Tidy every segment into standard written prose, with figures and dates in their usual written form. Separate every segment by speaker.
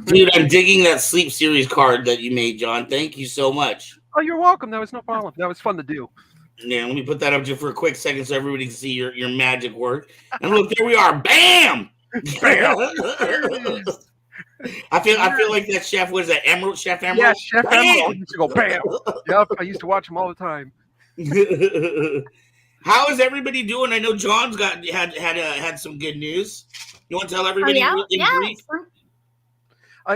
Speaker 1: Dude, I'm digging that Sleep Series card that you made, John. Thank you so much.
Speaker 2: Oh, you're welcome. That was no problem. That was fun to do.
Speaker 1: Yeah, let me put that up just for a quick second so everybody can see your magic work. And look, there we are. Bam!
Speaker 2: Bam!
Speaker 1: I feel like that chef was that Emerald Chef Emerald.
Speaker 2: Yeah, Chef
Speaker 1: Bam!
Speaker 2: Emerald used to go bam. Yep, I used to watch him all the time.
Speaker 1: How is everybody doing? I know John's had some good news. You want to tell everybody in brief?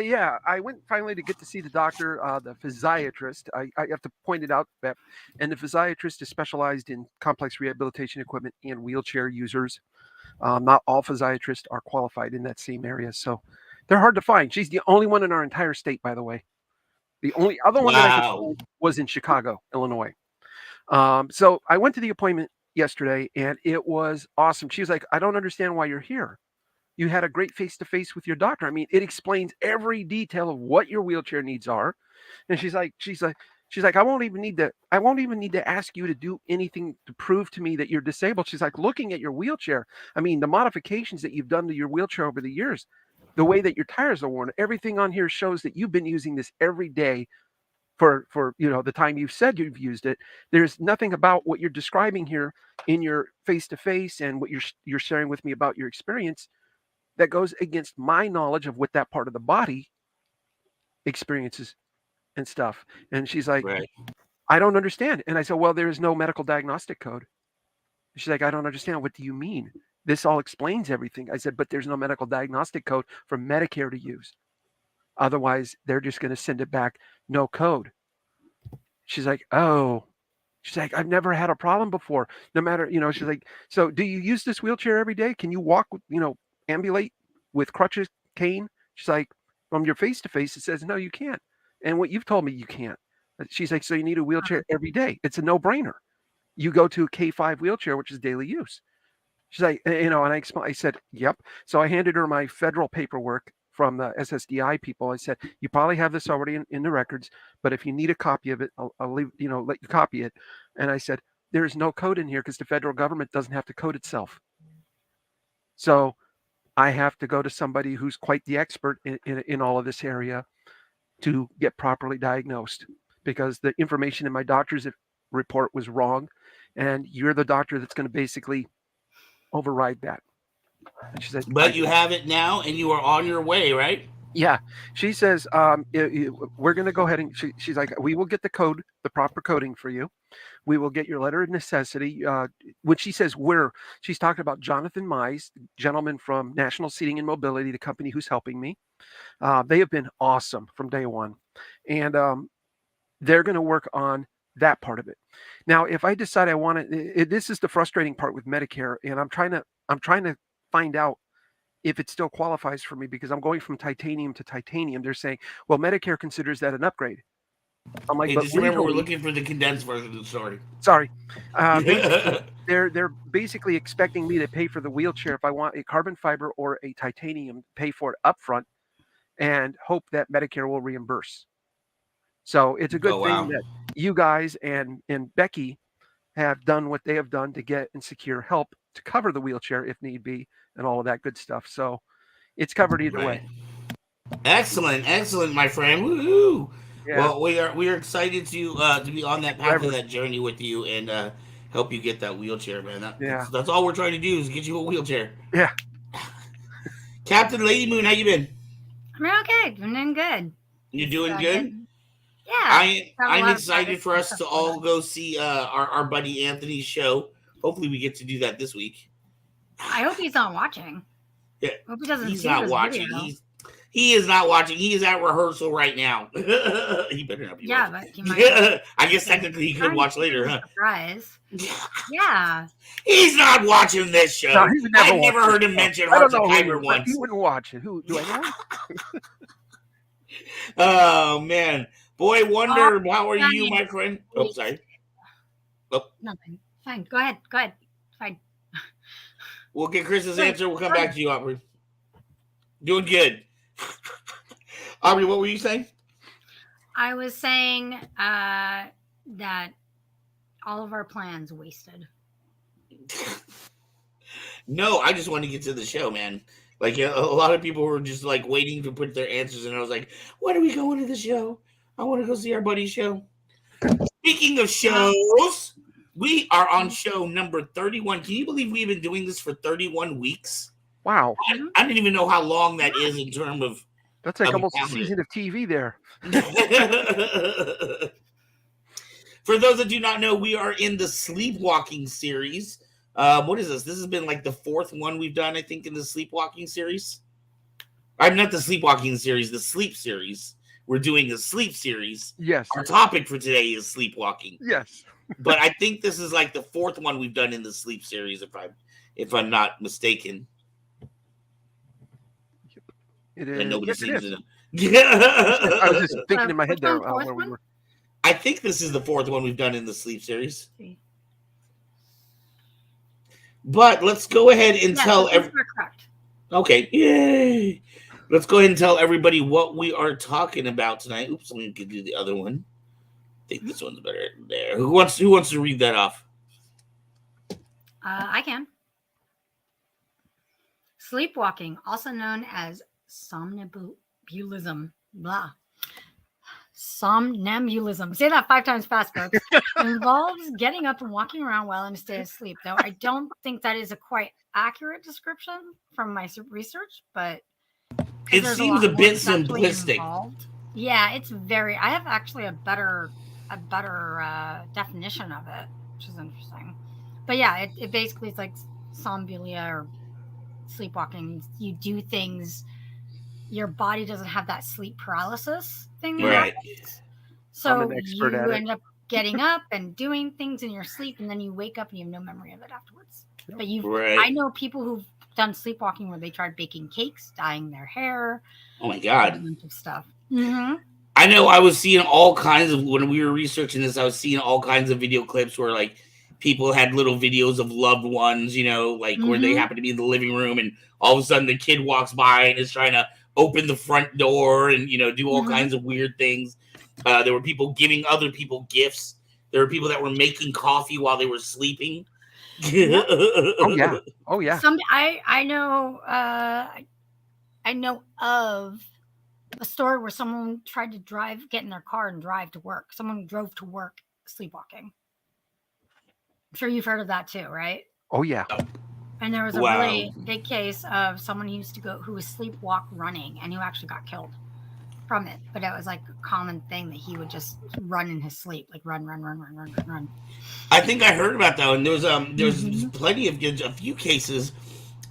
Speaker 2: Yeah, I went finally to get to see the doctor, the physiatrist. I have to point it out that, and the physiatrist is specialized in complex rehabilitation equipment and wheelchair users. Not all physiatrists are qualified in that same area, so they're hard to find. She's the only one in our entire state, by the way. The only other one that I could find was in Chicago, Illinois. So I went to the appointment yesterday, and it was awesome. She was like, "I don't understand why you're here. You had a great face-to-face with your doctor. I mean, it explains every detail of what your wheelchair needs are." And she's like, I won't even need to ask you to do anything to prove to me that you're disabled. She's like, looking at your wheelchair, I mean, the modifications that you've done to your wheelchair over the years, the way that your tires are worn, everything on here shows that you've been using this every day for the time you've said you've used it. There's nothing about what you're describing here in your face-to-face and what you're sharing with me about your experience that goes against my knowledge of what that part of the body experiences and stuff. And she's like,
Speaker 1: Right.
Speaker 2: I don't understand. And I said, well, there is no medical diagnostic code. She's like, I don't understand. What do you mean? This all explains everything. I said, but there's no medical diagnostic code for Medicare to use. Otherwise, they're just going to send it back, no code. She's like, oh. She's like, I've never had a problem before. No matter, she's like, so do you use this wheelchair every day? Can you walk, ambulate with crutches, cane? She's like, from your face-to-face, it says, no, you can't. And what you've told me, you can't. She's like, so you need a wheelchair every day. It's a no-brainer. You go to a K5 wheelchair, which is daily use. She's like, and I said, yep. So I handed her my federal paperwork from the SSDI people. I said, you probably have this already in the records, but if you need a copy of it, I'll leave, let you copy it. And I said, there's no code in here because the federal government doesn't have to code itself. So I have to go to somebody who's quite the expert in all of this area to get properly diagnosed, because the information in my doctor's report was wrong, and you're the doctor that's going to basically override that. And she said,
Speaker 1: but you have it now, and you are on your way, right?
Speaker 2: Yeah. She says, we're going to go ahead and she's like, we will get the proper coding for you. We will get your letter of necessity. When she says she's talking about Jonathan Mize, the gentleman from National Seating and Mobility, the company who's helping me. They have been awesome from day one. And they're going to work on that part of it. Now, if I decide I want to, this is the frustrating part with Medicare, and I'm trying to find out if it still qualifies for me, because I'm going from titanium to titanium. They're saying, well, Medicare considers that an upgrade.
Speaker 1: I'm like, hey, just remember, we're looking for the condensed version of the story.
Speaker 2: Sorry. They're basically expecting me to pay for the wheelchair if I want a carbon fiber or a titanium, pay for it upfront, and hope that Medicare will reimburse. So it's a good thing that you guys and Becky have done what they have done to get and secure help to cover the wheelchair if need be, and all of that good stuff. So it's covered either way.
Speaker 1: Excellent, my friend. Woohoo! Yeah. Well, we are excited to be on that path of that journey with you and help you get that wheelchair, man. That's all we're trying to do is get you a wheelchair.
Speaker 2: Yeah.
Speaker 1: Captain Lady Moon, how you been?
Speaker 3: I'm okay. I'm doing good.
Speaker 1: You doing good?
Speaker 3: Yeah.
Speaker 1: I'm excited for us to all go see our buddy Anthony's show. Hopefully, we get to do that this week.
Speaker 3: I hope he's not watching.
Speaker 1: Yeah.
Speaker 3: I hope he doesn't.
Speaker 1: He's not watching. He is not watching. He is at rehearsal right now. He better not be watching.
Speaker 3: But he might.
Speaker 1: I guess technically he could watch later, huh?
Speaker 3: Surprise. Yeah.
Speaker 1: He's not watching this show. No, I've never heard him mention Hearts of Kyber once.
Speaker 2: He wouldn't watch it. Who do I know?
Speaker 1: Oh man, Boy Wonder, how are you, my friend? Oh, sorry.
Speaker 3: Oh. Nothing. Fine. Go ahead. Fine.
Speaker 1: We'll get Chris's answer. We'll come back to you, Aubrey. Doing good. Aubrey, what were you saying?
Speaker 3: I was saying that all of our plans wasted.
Speaker 1: No, I just want to get to the show, man. Like a lot of people were just like waiting to put their answers in. I was like, when are we going to the show? I want to go see our buddy's show. Speaking of shows, we are on show number 31. Can you believe we've been doing this for 31 weeks?
Speaker 2: Wow.
Speaker 1: I don't even know how long that is in terms of.
Speaker 2: That's like almost a season of TV there.
Speaker 1: For those that do not know, we are in the sleepwalking series. What is this? This has been like the 4th one we've done, I think, in the sleepwalking series. I'm not the sleepwalking series, the sleep series. We're doing a sleep series.
Speaker 2: Yes.
Speaker 1: Our topic for today is sleepwalking.
Speaker 2: Yes.
Speaker 1: But I think this is like the 4th one we've done in the sleep series, if I'm not mistaken.
Speaker 2: It is.
Speaker 1: And nobody seems to know.
Speaker 2: I was just thinking in my head there where we were.
Speaker 1: I think this is the 4th one we've done in the sleep series. But let's go ahead and tell everybody. Okay, yay! Let's go ahead and tell everybody what we are talking about tonight. Oops, let me do the other one. I think this one's better there. Who wants to read that off?
Speaker 3: I can. Sleepwalking, also known as somnambulism, somnambulism. Say that 5 times fast, folks. Involves getting up and walking around while in a state of sleep. Though I don't think that is a quite accurate description from my research, but
Speaker 1: it seems a bit simplistic.
Speaker 3: Yeah, it's very. I have actually a better definition of it, which is interesting. But yeah, it basically is like somnambulia or sleepwalking. You do things. Your body doesn't have that sleep paralysis thing.
Speaker 1: Right.
Speaker 3: So you end up getting up and doing things in your sleep, and then you wake up and you have no memory of it afterwards. But I know people who've done sleepwalking where they tried baking cakes, dyeing their hair.
Speaker 1: Oh my God.
Speaker 3: A bunch of stuff. Mm-hmm.
Speaker 1: I know I was seeing all kinds of, when we were researching this, I was seeing all kinds of video clips where like people had little videos of loved ones, you know, like where they happen to be in the living room and all of a sudden the kid walks by and is trying to open the front door and, you know, do all kinds of weird things. There were people giving other people gifts. There were people that were making coffee while they were sleeping.
Speaker 2: Oh yeah.
Speaker 3: I know of a story where someone tried to get in their car and drive to work. Someone drove to work sleepwalking. I'm sure you've heard of that too, right?
Speaker 2: Oh yeah.
Speaker 3: And there was a really big case of someone who was sleepwalk running and who actually got killed from it. But it was like a common thing that he would just run in his sleep, like run.
Speaker 1: I think I heard about that one. There's plenty of a few cases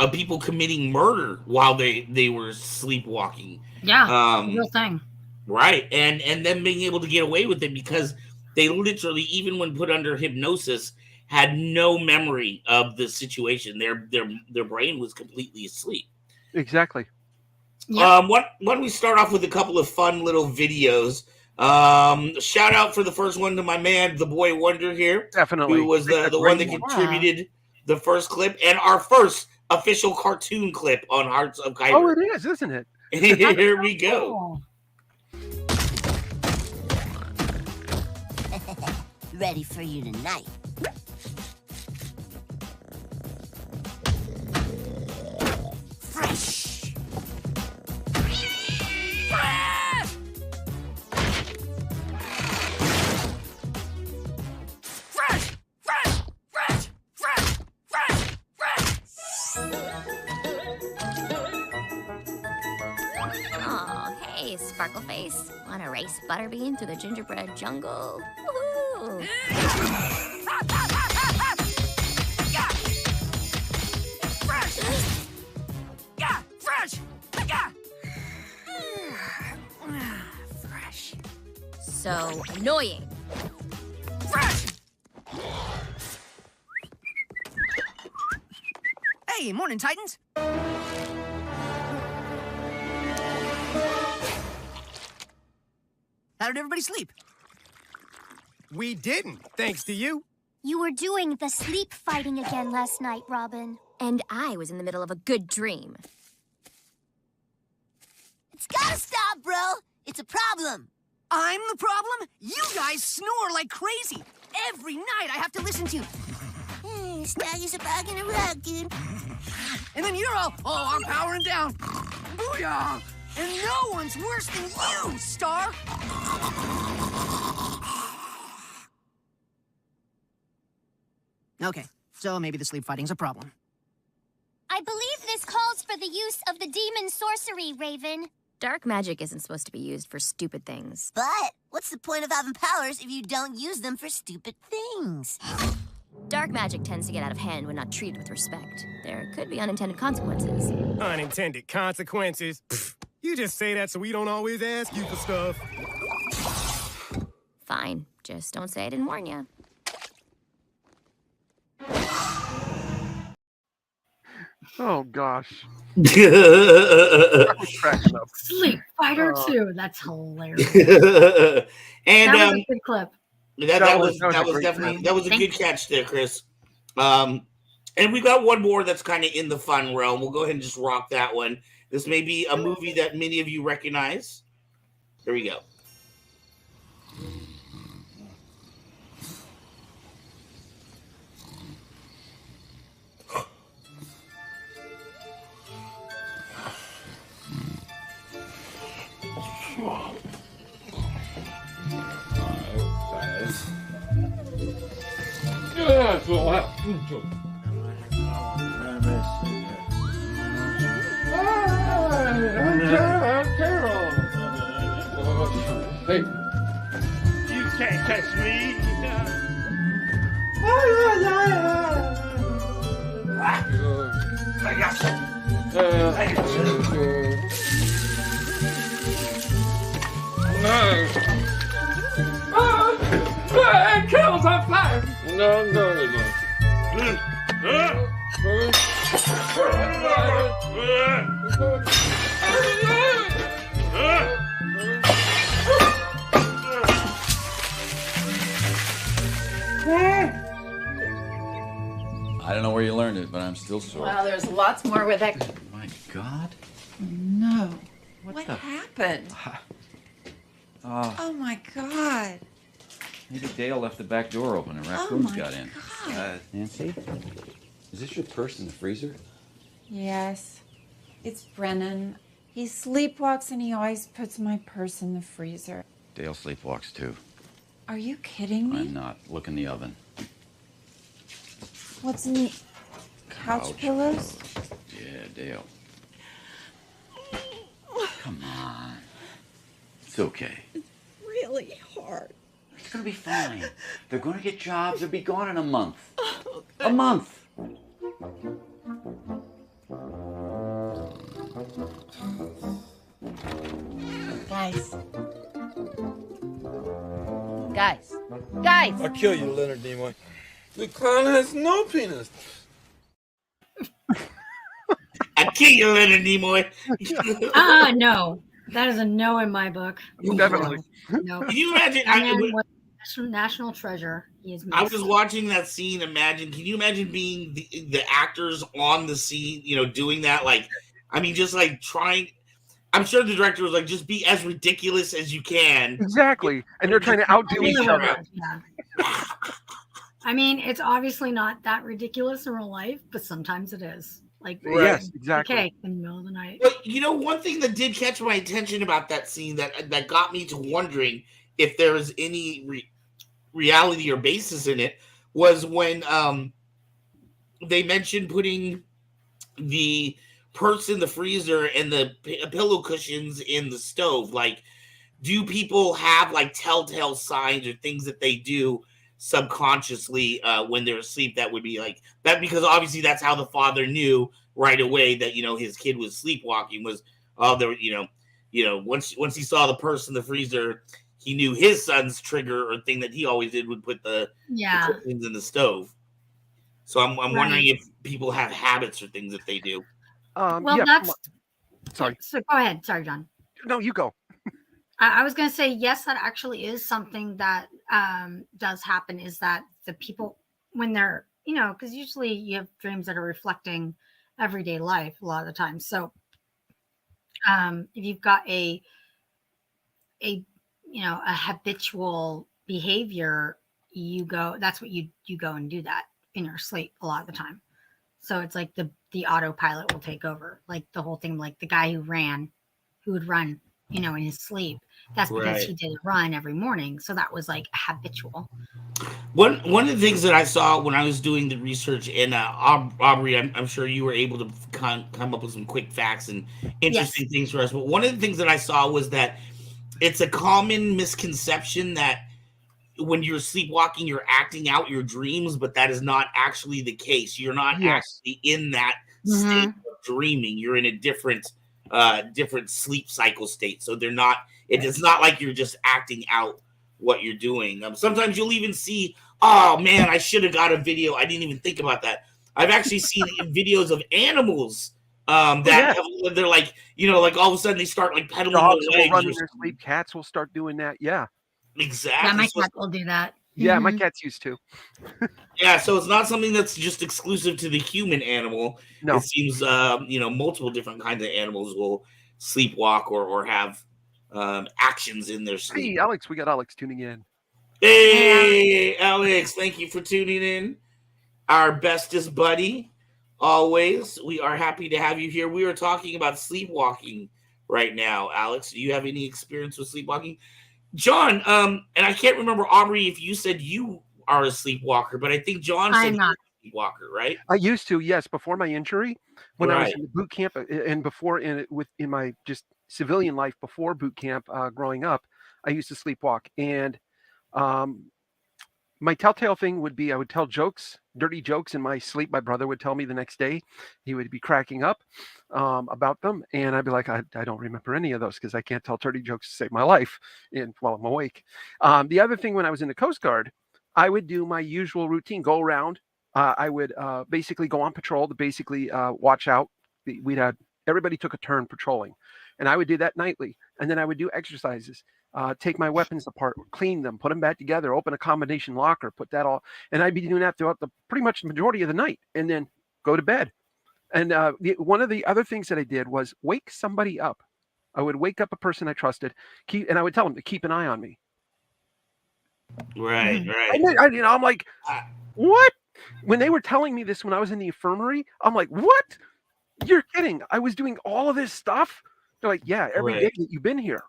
Speaker 1: of people committing murder while they were sleepwalking.
Speaker 3: Yeah, real thing.
Speaker 1: Right, and then being able to get away with it because they literally, even when put under hypnosis, had no memory of the situation. Their brain was completely asleep.
Speaker 2: Exactly.
Speaker 1: Yep. Why don't we start off with a couple of fun little videos? Shout out for the first one to my man, the Boy Wonder here.
Speaker 2: Definitely.
Speaker 1: Who was the one that contributed the first clip and our first official cartoon clip on Hearts of Kyber.
Speaker 2: Oh, it is, isn't it?
Speaker 1: Here we go.
Speaker 4: Ready for you tonight. Fresh! Fresh! Fresh! Fresh! Fresh! Fresh! Fresh! Fresh!
Speaker 5: Oh, hey, Sparkleface. Wanna race Butterbean through the gingerbread jungle? Woohoo!
Speaker 4: Fresh! Yeah! Fresh! Yeah! Fresh!
Speaker 5: So annoying.
Speaker 4: Fresh! Hey, morning, Titans! How did everybody sleep?
Speaker 6: We didn't, thanks to you.
Speaker 7: You were doing the sleep fighting again last night, Robin.
Speaker 5: And I was in the middle of a good dream.
Speaker 4: It's gotta stop, bro. It's a problem. I'm the problem? You guys snore like crazy. Every night I have to listen to... Snuggies a bug in a rug, dude. and then you're all, oh, I'm powering down. Booyah! And no one's worse than you, Star! Okay, so maybe the sleep fighting's a problem.
Speaker 7: I believe this calls for the use of the demon sorcery, Raven.
Speaker 5: Dark magic isn't supposed to be used for stupid things.
Speaker 8: But what's the point of having powers if you don't use them for stupid things?
Speaker 5: Dark magic tends to get out of hand when not treated with respect. There could be unintended consequences.
Speaker 6: Unintended consequences? Pfft, you just say that so we don't always ask you for stuff.
Speaker 5: Fine, just don't say I didn't warn you.
Speaker 2: Oh gosh.
Speaker 3: Sleep Fighter 2. That's hilarious.
Speaker 1: And
Speaker 3: that was a good clip.
Speaker 1: That was definitely a good catch there, Chris. And we got one more that's kind of in the fun realm. We'll go ahead and just rock that one. This may be a movie that many of you recognize. Here we go.
Speaker 9: Hey, you can't catch me. Carol's on fire. No.
Speaker 10: I don't know where you learned it, but I'm still sore.
Speaker 11: Well, there's lots more with that.
Speaker 10: Oh my God.
Speaker 11: No. What happened?
Speaker 10: Oh
Speaker 11: my God.
Speaker 10: Maybe Dale left the back door open and raccoons got in.
Speaker 11: God.
Speaker 10: Nancy, is this your purse in the freezer?
Speaker 12: Yes. It's Brennan. He sleepwalks and he always puts my purse in the freezer.
Speaker 10: Dale sleepwalks too.
Speaker 12: Are you kidding me?
Speaker 10: I'm not. Look in the oven.
Speaker 12: What's in the couch pillows?
Speaker 10: Yeah, Dale. Come on. It's okay.
Speaker 11: It's really hard.
Speaker 10: It's gonna be fine. They're gonna get jobs. They'll be gone in a month. A month.
Speaker 11: Guys.
Speaker 9: I'll kill you, Leonard Nimoy. The clown has no penis.
Speaker 1: I kill you, Leonard Nimoy.
Speaker 3: No. That is a no in my book.
Speaker 2: Definitely.
Speaker 3: No.
Speaker 1: Can you imagine?
Speaker 3: National treasure. He is.
Speaker 1: I was watching that scene. Can you imagine being the actors on the scene? Doing that. Just trying. I'm sure the director was like, just be as ridiculous as you can.
Speaker 2: Exactly, and they're trying to outdo each other.
Speaker 3: Yeah. It's obviously not that ridiculous in real life, but sometimes it is.
Speaker 2: Yes, exactly.
Speaker 3: Okay, in the middle of the night.
Speaker 1: But one thing that did catch my attention about that scene that got me to wondering if there was any reality or basis in it was when they mentioned putting the purse in the freezer and the pillow cushions in the stove. Do people have telltale signs or things that they do subconsciously when they're asleep that would be like that? Because obviously that's how the father knew right away that his kid was sleepwalking. Was once he saw the purse in the freezer, he knew his son's trigger or thing that he always did would put the cushions in the stove. So I'm wondering if people have habits or things that they do.
Speaker 2: Sorry.
Speaker 3: So go ahead. Sorry, John.
Speaker 2: No, you go.
Speaker 3: I was going to say, yes, that actually is something that does happen, is that the people, when they're, because usually you have dreams that are reflecting everyday life a lot of the time. So if you've got a habitual behavior, that's what you go and do that in your sleep a lot of the time. So it's like the autopilot will take over, like the whole thing, like the guy who would run, in his sleep. That's because he did a run every morning. So that was like habitual.
Speaker 1: One of the things that I saw when I was doing the research, and Aubrey, I'm sure you were able to come up with some quick facts and interesting things for us. But one of the things that I saw was that it's a common misconception that when you're sleepwalking, you're acting out your dreams, but that is not actually the case. You're not actually in that state of dreaming. You're in a different sleep cycle state. So it's not like you're just acting out what you're doing. Sometimes you'll even see, oh man, I should have got a video. I didn't even think about that. I've actually seen videos of animals they're like, like all of a sudden they start like pedaling
Speaker 2: dogs
Speaker 1: their legs.
Speaker 2: Will run in their sleep. Cats will start doing that. Yeah.
Speaker 1: Exactly.
Speaker 3: Yeah, my cat will do that.
Speaker 2: Yeah, my cat's used to.
Speaker 1: Yeah, so it's not something that's just exclusive to the human animal.
Speaker 2: No.
Speaker 1: It seems multiple different kinds of animals will sleepwalk or have actions in their sleep.
Speaker 2: Hey, Alex, we got Alex tuning in.
Speaker 1: Hey, Alex, thank you for tuning in. Our bestest buddy, always. We are happy to have you here. We are talking about sleepwalking right now. Alex, do you have any experience with sleepwalking? John, and I can't remember, Aubrey, if you said you are a sleepwalker, but I think John said you're a sleepwalker, right?
Speaker 2: I used to, yes, before my injury, when I was in the boot camp, and before in my just civilian life before boot camp, growing up, I used to sleepwalk. And my telltale thing would be I would tell jokes, dirty jokes in my sleep. My brother would tell me the next day. He would be cracking up about them. And I'd be like, I don't remember any of those because I can't tell dirty jokes to save my life while I'm awake. The other thing, when I was in the Coast Guard, I would do my usual routine, go around. I would basically go on patrol to basically watch out. Everybody took a turn patrolling. And I would do that nightly. And then I would do exercises. Take my weapons apart, clean them, put them back together, open a combination locker, put that all, and I'd be doing that throughout pretty much the majority of the night, and then go to bed. And one of the other things that I did was wake somebody up. I would wake up a person I trusted, and I would tell them to keep an eye on me.
Speaker 1: Right.
Speaker 2: And I'm like, what? When they were telling me this when I was in the infirmary, I'm like, what? You're kidding? I was doing all of this stuff. They're like, yeah, every day that you've been here.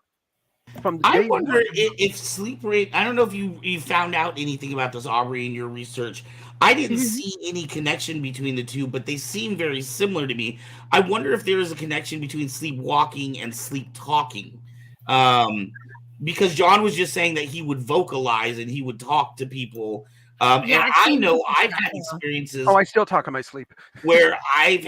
Speaker 1: I wonder if sleep rate. I don't know if you found out anything about this, Aubrey, in your research. I didn't see any connection between the two, but they seem very similar to me. I wonder if there is a connection between sleepwalking and sleep talking, because John was just saying that he would vocalize and he would talk to people. And I know I've had experiences.
Speaker 2: Oh, I still talk in my sleep.
Speaker 1: Where I've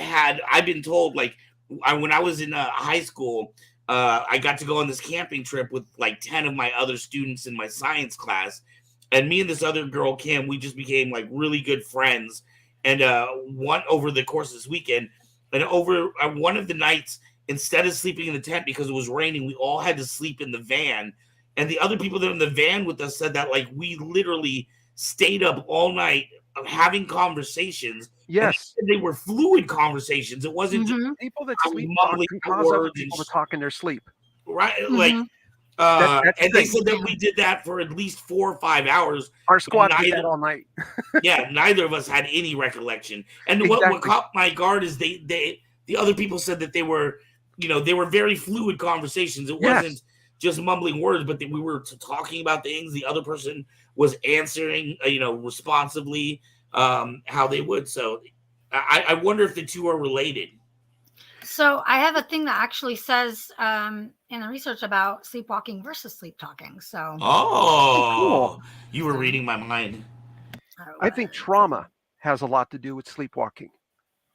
Speaker 1: been told, like, when I was in high school. I got to go on this camping trip with like 10 of my other students in my science class. And me and this other girl, Kim, we just became like really good friends. And over the course of this weekend, and over one of the nights, instead of sleeping in the tent because it was raining, we all had to sleep in the van. And the other people that were in the van with us said that like we literally stayed up all night having conversations.
Speaker 2: Yes,
Speaker 1: they were fluid conversations. It wasn't just
Speaker 2: people that sleep words people to talk in their sleep,
Speaker 1: right? Like, and they said that we did that for at least 4 or 5 hours.
Speaker 2: Our squad did that all night.
Speaker 1: Yeah, neither of us had any recollection. And what caught my guard is the other people said that they were very fluid conversations. It wasn't just mumbling words, but that we were talking about things. The other person was answering, responsively, how they would. So I wonder if the two are related.
Speaker 3: So I have a thing that actually says in the research about sleepwalking versus sleep talking. So
Speaker 1: cool. You were reading my mind.
Speaker 2: I think trauma has a lot to do with sleepwalking.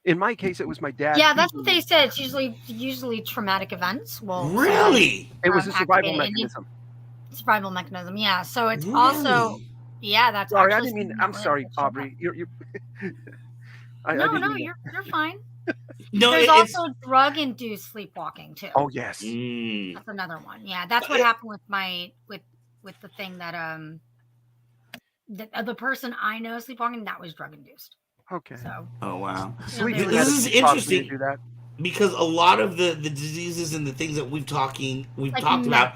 Speaker 2: In my case, it was my dad.
Speaker 3: Yeah, that's what they said. It's usually traumatic events.
Speaker 1: Really?
Speaker 2: It was a survival mechanism.
Speaker 3: Survival mechanism, yeah. So it's also, that's.
Speaker 2: Sorry, I didn't mean. I'm sorry, Aubrey. You're.
Speaker 3: You're fine.
Speaker 1: No,
Speaker 3: there's also drug-induced sleepwalking too.
Speaker 2: Oh yes,
Speaker 3: that's another one. Yeah, that's what happened with my with the thing that the person I know sleepwalking, that was drug-induced.
Speaker 2: Okay.
Speaker 3: So.
Speaker 1: Oh wow. This is interesting because a lot of the diseases and the things that we've talked about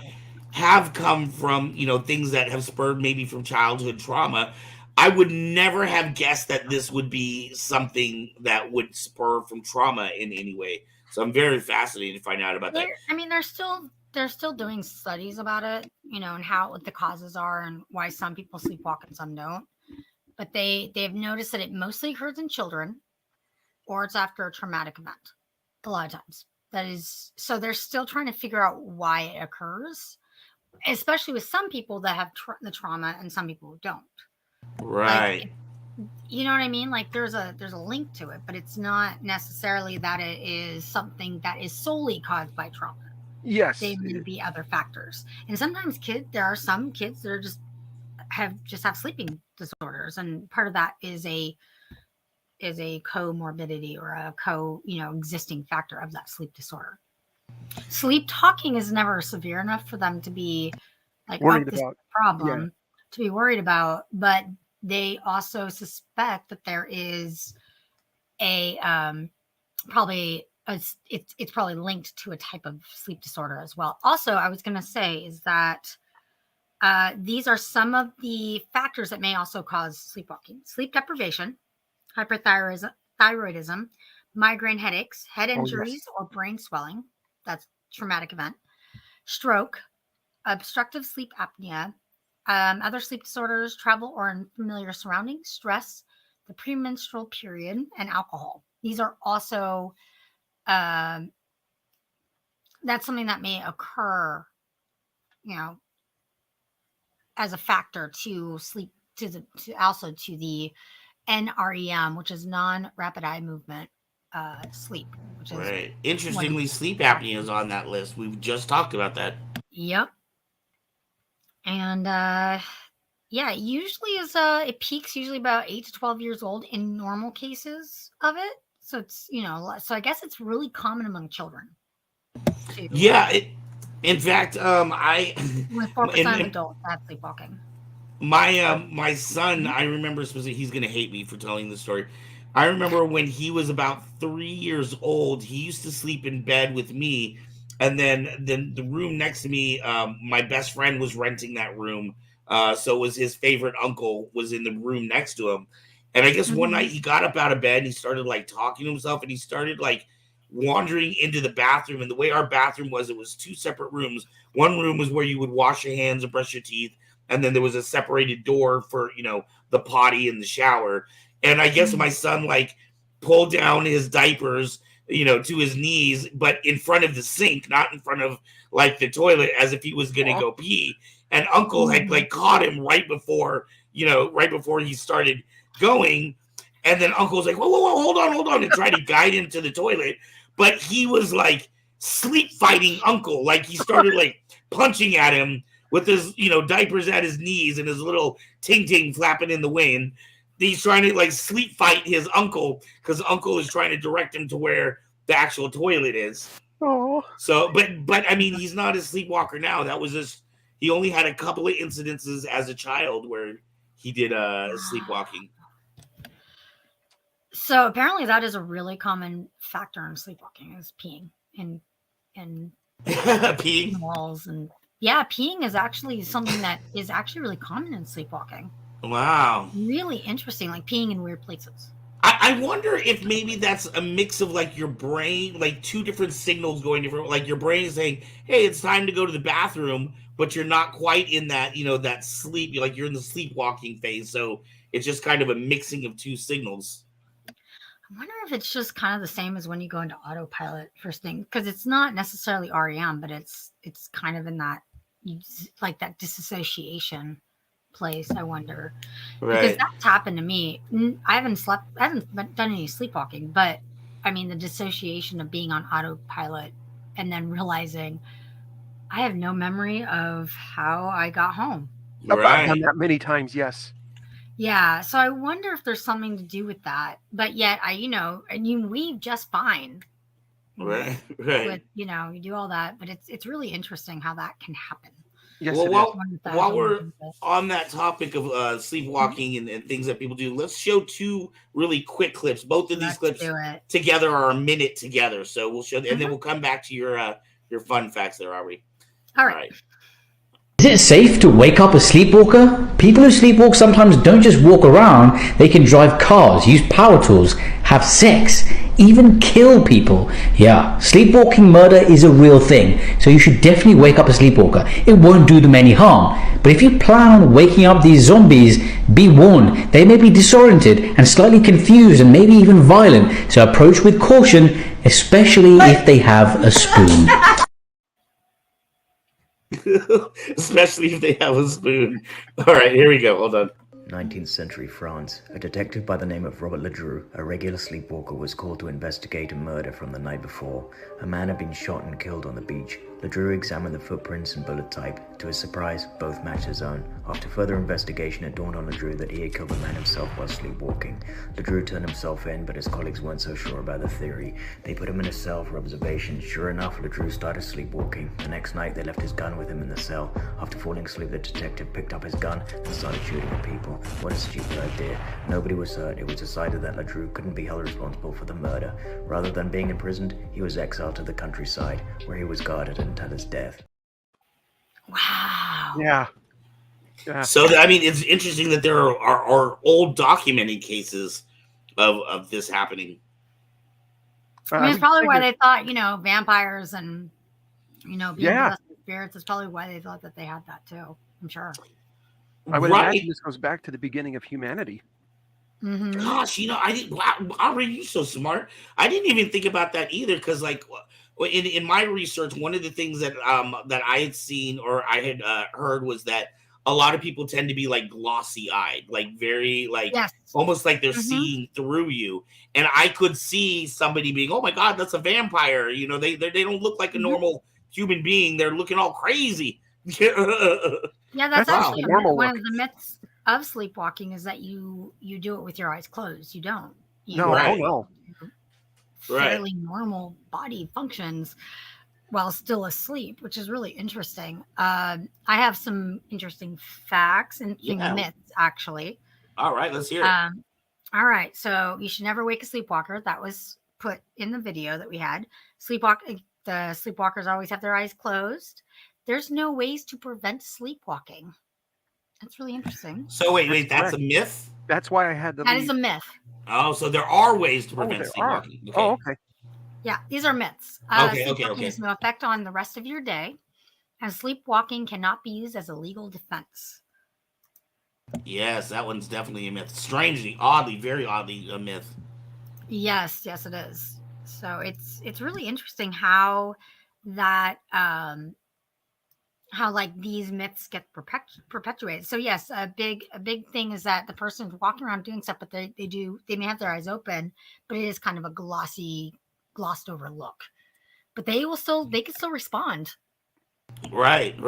Speaker 1: have come from things that have spurred maybe from childhood trauma. I would never have guessed that this would be something that would spur from trauma in any way. So I'm very fascinated to find out about that.
Speaker 3: I mean, they're still doing studies about it, and what the causes are and why some people sleepwalk and some don't. But they've noticed that it mostly occurs in children, or it's after a traumatic event. A lot of times, that is. So they're still trying to figure out why it occurs, especially with some people that have the trauma and some people who don't.
Speaker 1: Right.
Speaker 3: You know what I mean? Like there's a link to it, but it's not necessarily that it is something that is solely caused by trauma.
Speaker 2: Yes.
Speaker 3: They may be other factors. And sometimes there are some kids that are have sleeping disorders, and part of that is a comorbidity or a existing factor of that sleep disorder. Sleep talking is never severe enough for them to be like
Speaker 2: worried
Speaker 3: this
Speaker 2: about
Speaker 3: problem to be worried about, but they also suspect that there is a it's probably linked to a type of sleep disorder as well. Also, I was going to say is that these are some of the factors that may also cause sleepwalking: sleep deprivation, hyperthyroidism, migraine headaches, head injuries or brain swelling. That's traumatic event. Stroke, obstructive sleep apnea, other sleep disorders, travel or unfamiliar surroundings, stress, the premenstrual period, and alcohol. These are also that's something that may occur, as a factor to sleep to the NREM, which is non-rapid eye movement sleep. Which is
Speaker 1: right. Interestingly, sleep apnea is on that list. We've just talked about that.
Speaker 3: Yep. And it usually is it peaks usually about 8 to 12 years old in normal cases of it. So it's so I guess it's really common among children.
Speaker 1: In fact,
Speaker 3: with 4% of adults have sleepwalking.
Speaker 1: My son, I remember specifically, he's gonna hate me for telling this story. I remember when he was about 3 years old, he used to sleep in bed with me. And then the room next to me, my best friend was renting that room. So it was his favorite uncle was in the room next to him. And I guess one night he got up out of bed and he started like talking to himself, and he started like wandering into the bathroom. And the way our bathroom was, it was 2 separate rooms. One room was where you would wash your hands and brush your teeth. And then there was a separated door for, the potty and the shower. And I guess my son like pulled down his diapers, to his knees, but in front of the sink, not in front of like the toilet, as if he was going to go pee. And uncle had like caught him right before he started going. And then uncle's like, whoa, hold on, and tried to guide him to the toilet. But he was like sleep fighting uncle. Like he started like punching at him with his, diapers at his knees and his little ting flapping in the wind. He's trying to like sleep fight his uncle because uncle is trying to direct him to where the actual toilet is.
Speaker 2: Oh.
Speaker 1: So, but I mean, he's not a sleepwalker now. That was just, he only had a couple of incidences as a child where he did sleepwalking.
Speaker 3: So apparently that is a really common factor in sleepwalking is peeing and
Speaker 1: peeing
Speaker 3: walls and peeing is actually something that is actually really common in sleepwalking.
Speaker 1: Wow.
Speaker 3: Really interesting, like peeing in weird places.
Speaker 1: I wonder if maybe that's a mix of like your brain, like 2 different signals going different, like your brain is saying, hey, it's time to go to the bathroom, but you're not quite in that, that sleep, like you're in the sleepwalking phase. So it's just kind of a mixing of 2 signals.
Speaker 3: I wonder if it's just kind of the same as when you go into autopilot first thing, because it's not necessarily REM, but it's kind of in that, like that disassociation place. I wonder because that's happened to me. I haven't done any sleepwalking, but I mean the dissociation of being on autopilot and then realizing I have no memory of how I got home.
Speaker 2: I've done that many times. Yes.
Speaker 3: Yeah. So I wonder if there's something to do with that. But yet you weave just fine.
Speaker 1: Right.
Speaker 3: But you do all that, but it's really interesting how that can happen.
Speaker 2: Yes,
Speaker 1: well, while we're on that topic of sleepwalking and things that people do, let's show 2 really quick clips. Both of these clips together are a minute together. So we'll show, and then we'll come back to your fun facts there, Aubrey.
Speaker 3: All right.
Speaker 13: Is it safe to wake up a sleepwalker? People who sleepwalk sometimes don't just walk around, they can drive cars, use power tools, have sex, even kill people. Yeah, sleepwalking murder is a real thing, so you should definitely wake up a sleepwalker. It won't do them any harm. But if you plan on waking up these zombies, be warned, they may be disoriented and slightly confused and maybe even violent, so approach with caution, especially if they have a spoon.
Speaker 1: Especially if they have a spoon. All right, here we go. Hold on.
Speaker 14: 19th century France. A detective by the name of Robert Ledru, a regular sleepwalker, was called to investigate a murder from the night before. A man had been shot and killed on the beach. Ledru examined the footprints and bullet type. To his surprise, both matched his own. After further investigation, it dawned on Ledru that he had killed the man himself while sleepwalking. Ledru turned himself in, but his colleagues weren't so sure about the theory. They put him in a cell for observation. Sure enough, Ledru started sleepwalking. The next night, they left his gun with him in the cell. After falling asleep, the detective picked up his gun and started shooting at people. What a stupid idea. Nobody was hurt. It was decided that Ledru couldn't be held responsible for the murder. Rather than being imprisoned, he was exiled to the countryside, where he was guarded until his death.
Speaker 3: Wow.
Speaker 2: Yeah.
Speaker 1: So, I mean, it's interesting that there are old documented cases of this happening.
Speaker 3: I mean, it's probably why they thought, vampires and, being possessed with spirits is probably why they thought that they had that too. I'm sure.
Speaker 2: I would imagine this goes back to the beginning of humanity.
Speaker 3: Mm-hmm.
Speaker 1: Gosh, I didn't. Wow, Ari, you're so smart. I didn't even think about that either. Because, like, in my research, one of the things that that I had seen or I had heard was that a lot of people tend to be like glossy eyed, like very like almost like they're seeing through you. And I could see somebody being, oh my God, that's a vampire. They don't look like a normal human being. They're looking all crazy.
Speaker 3: Yeah, that's actually one of the myths of sleepwalking is that you do it with your eyes closed. You don't.
Speaker 2: No.
Speaker 3: Fairly normal body functions while still asleep, which is really interesting. I have some interesting facts and myths, actually.
Speaker 1: All right, let's hear it.
Speaker 3: All right, so you should never wake a sleepwalker. That was put in the video that we had. The sleepwalkers always have their eyes closed. There's no ways to prevent sleepwalking. That's really interesting.
Speaker 1: So wait, that's a myth?
Speaker 2: That's why I had
Speaker 3: That is a myth.
Speaker 1: Oh, so there are ways to prevent sleepwalking.
Speaker 2: Okay. Oh, okay.
Speaker 3: Yeah, these are myths. Sleepwalking has no effect on the rest of your day, and sleepwalking cannot be used as a legal defense.
Speaker 1: Yes, that one's definitely a myth. Strangely, very oddly a myth.
Speaker 3: Yes, it is. So it's really interesting how that how like these myths get perpetuated. So yes, a big thing is that the person's walking around doing stuff, but they may have their eyes open, but it is kind of a glossed over look. But they can still respond.
Speaker 1: Right.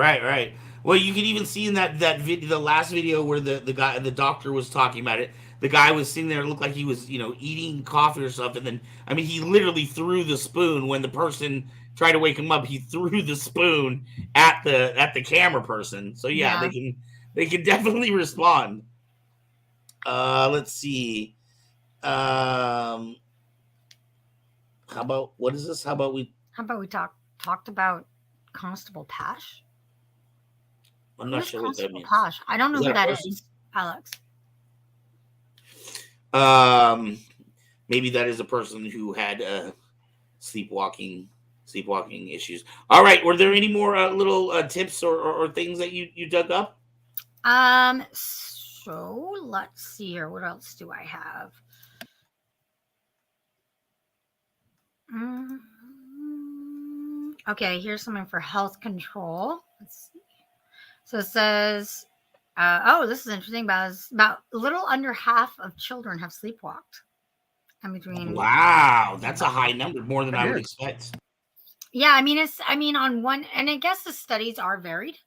Speaker 1: Well, you can even see in that video, the last video where the doctor was talking about it. The guy was sitting there, it looked like he was, eating coffee or something. And I mean, he literally threw the spoon when the person tried to wake him up. He threw the spoon at the camera person. So yeah. they can definitely respond. Let's see. How about what is this? How about we
Speaker 3: talked about Constable Pash?
Speaker 1: I'm not sure what that means.
Speaker 3: Pash? I don't know who that is, Alex.
Speaker 1: Maybe that is a person who had sleepwalking issues. All right, were there any more little tips or things that you dug up?
Speaker 3: So let's see here. What else do I have? Okay, here's something for health control. Let's see. So it says, this is interesting. About a little under half of children have sleepwalked.
Speaker 1: Wow, that's a high number, more than I would expect.
Speaker 3: Yeah, on one, and I guess the studies are varied.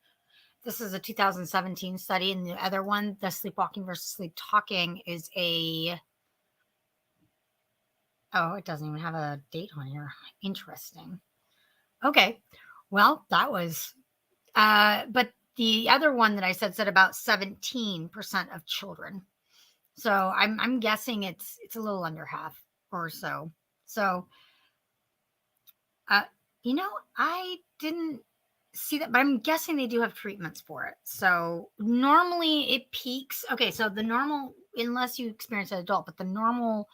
Speaker 3: This is a 2017 study, and the other one, the sleepwalking versus sleep talking, is it doesn't even have a date on here. Interesting. Okay, well, that was, but the other one that I said about 17% of children. So I'm guessing it's a little under half or so. So, I didn't see that, but I'm guessing they do have treatments for it. So normally it peaks. Okay, so the normal, unless you experience an adult, but the normal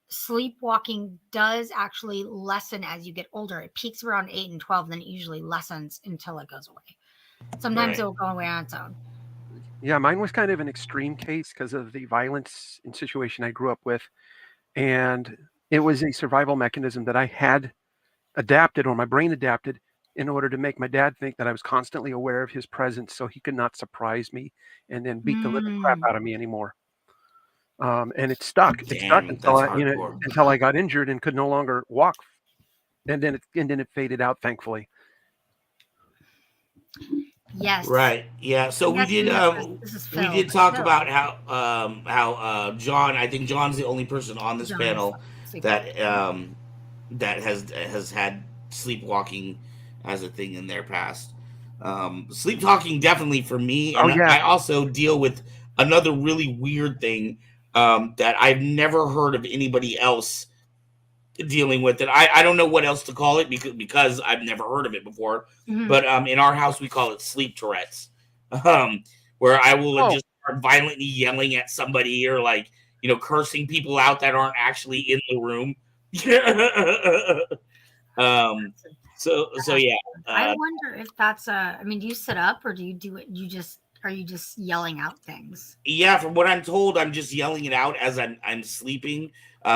Speaker 3: sleepwalking does actually lessen as you get older. It peaks around 8 and 12, then it usually lessens until it goes away. Sometimes it will go away on its own.
Speaker 2: Yeah, mine was kind of an extreme case because of the violence and situation I grew up with. And it was a survival mechanism that I had adapted, or my brain adapted, in order to make my dad think that I was constantly aware of his presence so he could not surprise me and then beat the living crap out of me anymore. And it stuck. It stuck until I got injured and could no longer walk. And then it faded out, thankfully.
Speaker 3: Yes.
Speaker 1: Right. Yeah. So we did talk about how John. I think John's the only person on this panel that has had sleepwalking as a thing in their past. Sleep talking definitely for me, and I also deal with another really weird thing that I've never heard of anybody else dealing with it. I don't know what else to call it because I've never heard of it before. Mm-hmm. But in our house we call it sleep Tourette's, where I will just start violently yelling at somebody or cursing people out that aren't actually in the room. So yeah.
Speaker 3: I wonder if that's I mean, do you sit up or do you do it? Are you just yelling out things?
Speaker 1: Yeah, from what I'm told, I'm just yelling it out as I'm sleeping.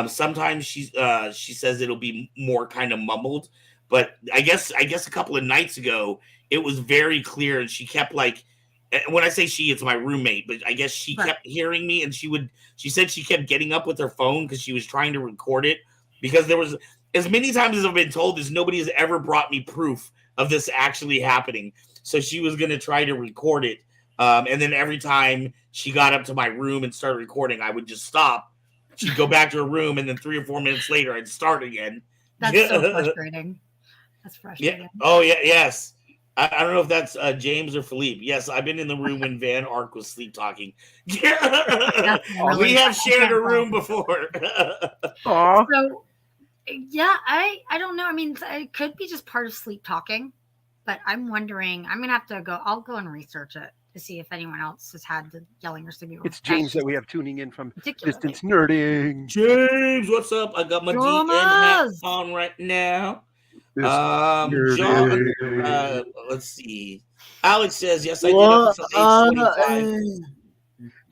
Speaker 1: Sometimes she says it'll be more kind of mumbled, but I guess a couple of nights ago it was very clear, and she kept when I say she, it's my roommate, but I guess she kept hearing me, and she said she kept getting up with her phone because she was trying to record it, because there was, as many times as I've been told this, nobody has ever brought me proof of this actually happening. So she was going to try to record it. And then every time she got up to my room and started recording, I would just stop. She'd go back to her room, and then 3 or 4 minutes later, I'd start again.
Speaker 3: That's so frustrating. That's frustrating.
Speaker 1: Yeah. Oh, yeah. Yes. I don't know if that's James or Philippe. Yes, I've been in the room when Van Ark was sleep talking. We have shared a room before.
Speaker 3: So, yeah, I don't know. I mean, it could be just part of sleep talking, but I'm wondering. I'm gonna have to go. I'll go and research it to see if anyone else has had the yelling or sleeping.
Speaker 2: It's James that we have tuning in from Distance Nerding.
Speaker 1: James, what's up? I got my DN hat on right now. John, let's see. Alex says, yes, I did episode 825.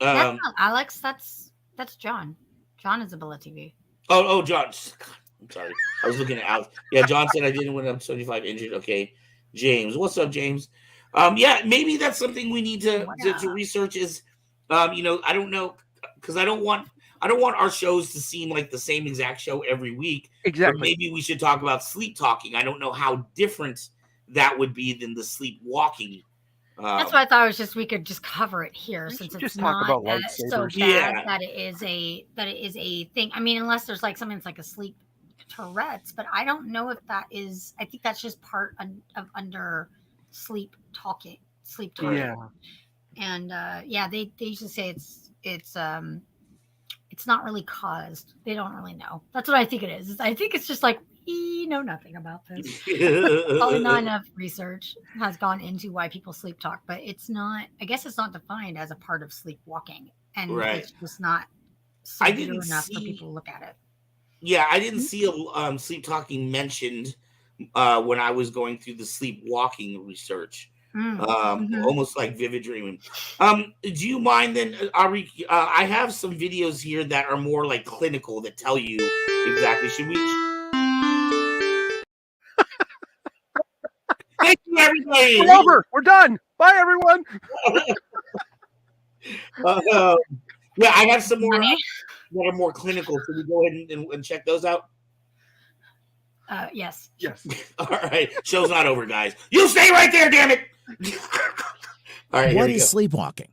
Speaker 3: That's not Alex. That's John. John is Ability TV.
Speaker 1: Oh, John. I'm sorry. I was looking at Alex. Yeah, John said I didn't win episode 75 injured. Okay. James. What's up, James? Yeah, maybe that's something we need to research is, I don't know, because I don't want our shows to seem like the same exact show every week.
Speaker 2: Exactly.
Speaker 1: But maybe we should talk about sleep talking. I don't know how different that would be than the sleep walking.
Speaker 3: That's why I thought it was we could just cover it here, since it's
Speaker 2: just
Speaker 3: not
Speaker 2: talk about
Speaker 3: so bad that it is a thing. I mean, unless there's something that's like a sleep Tourette's, but I don't know if that is. I think that's just part of under sleep talking.
Speaker 2: Yeah.
Speaker 3: And they usually say it's not really caused. They don't really know. That's what I think it is. I think it's just we know nothing about this. Probably not enough research has gone into why people sleep talk, but it's not. I guess it's not defined as a part of sleepwalking, and it's just not severe enough for people to look at it.
Speaker 1: Yeah, I didn't see sleep talking mentioned when I was going through the sleepwalking research. Almost like vivid dreaming. Do you mind then, Ari? I have some videos here that are more clinical that tell you exactly. Should we? Thank you, everybody.
Speaker 2: We're over. We're done. Bye, everyone.
Speaker 1: Yeah, I have some more that are more clinical. Can we go ahead and check those out?
Speaker 3: Yes.
Speaker 2: Yes.
Speaker 1: All right. Show's not over, guys. You stay right there, damn it. All right.
Speaker 15: What is sleepwalking?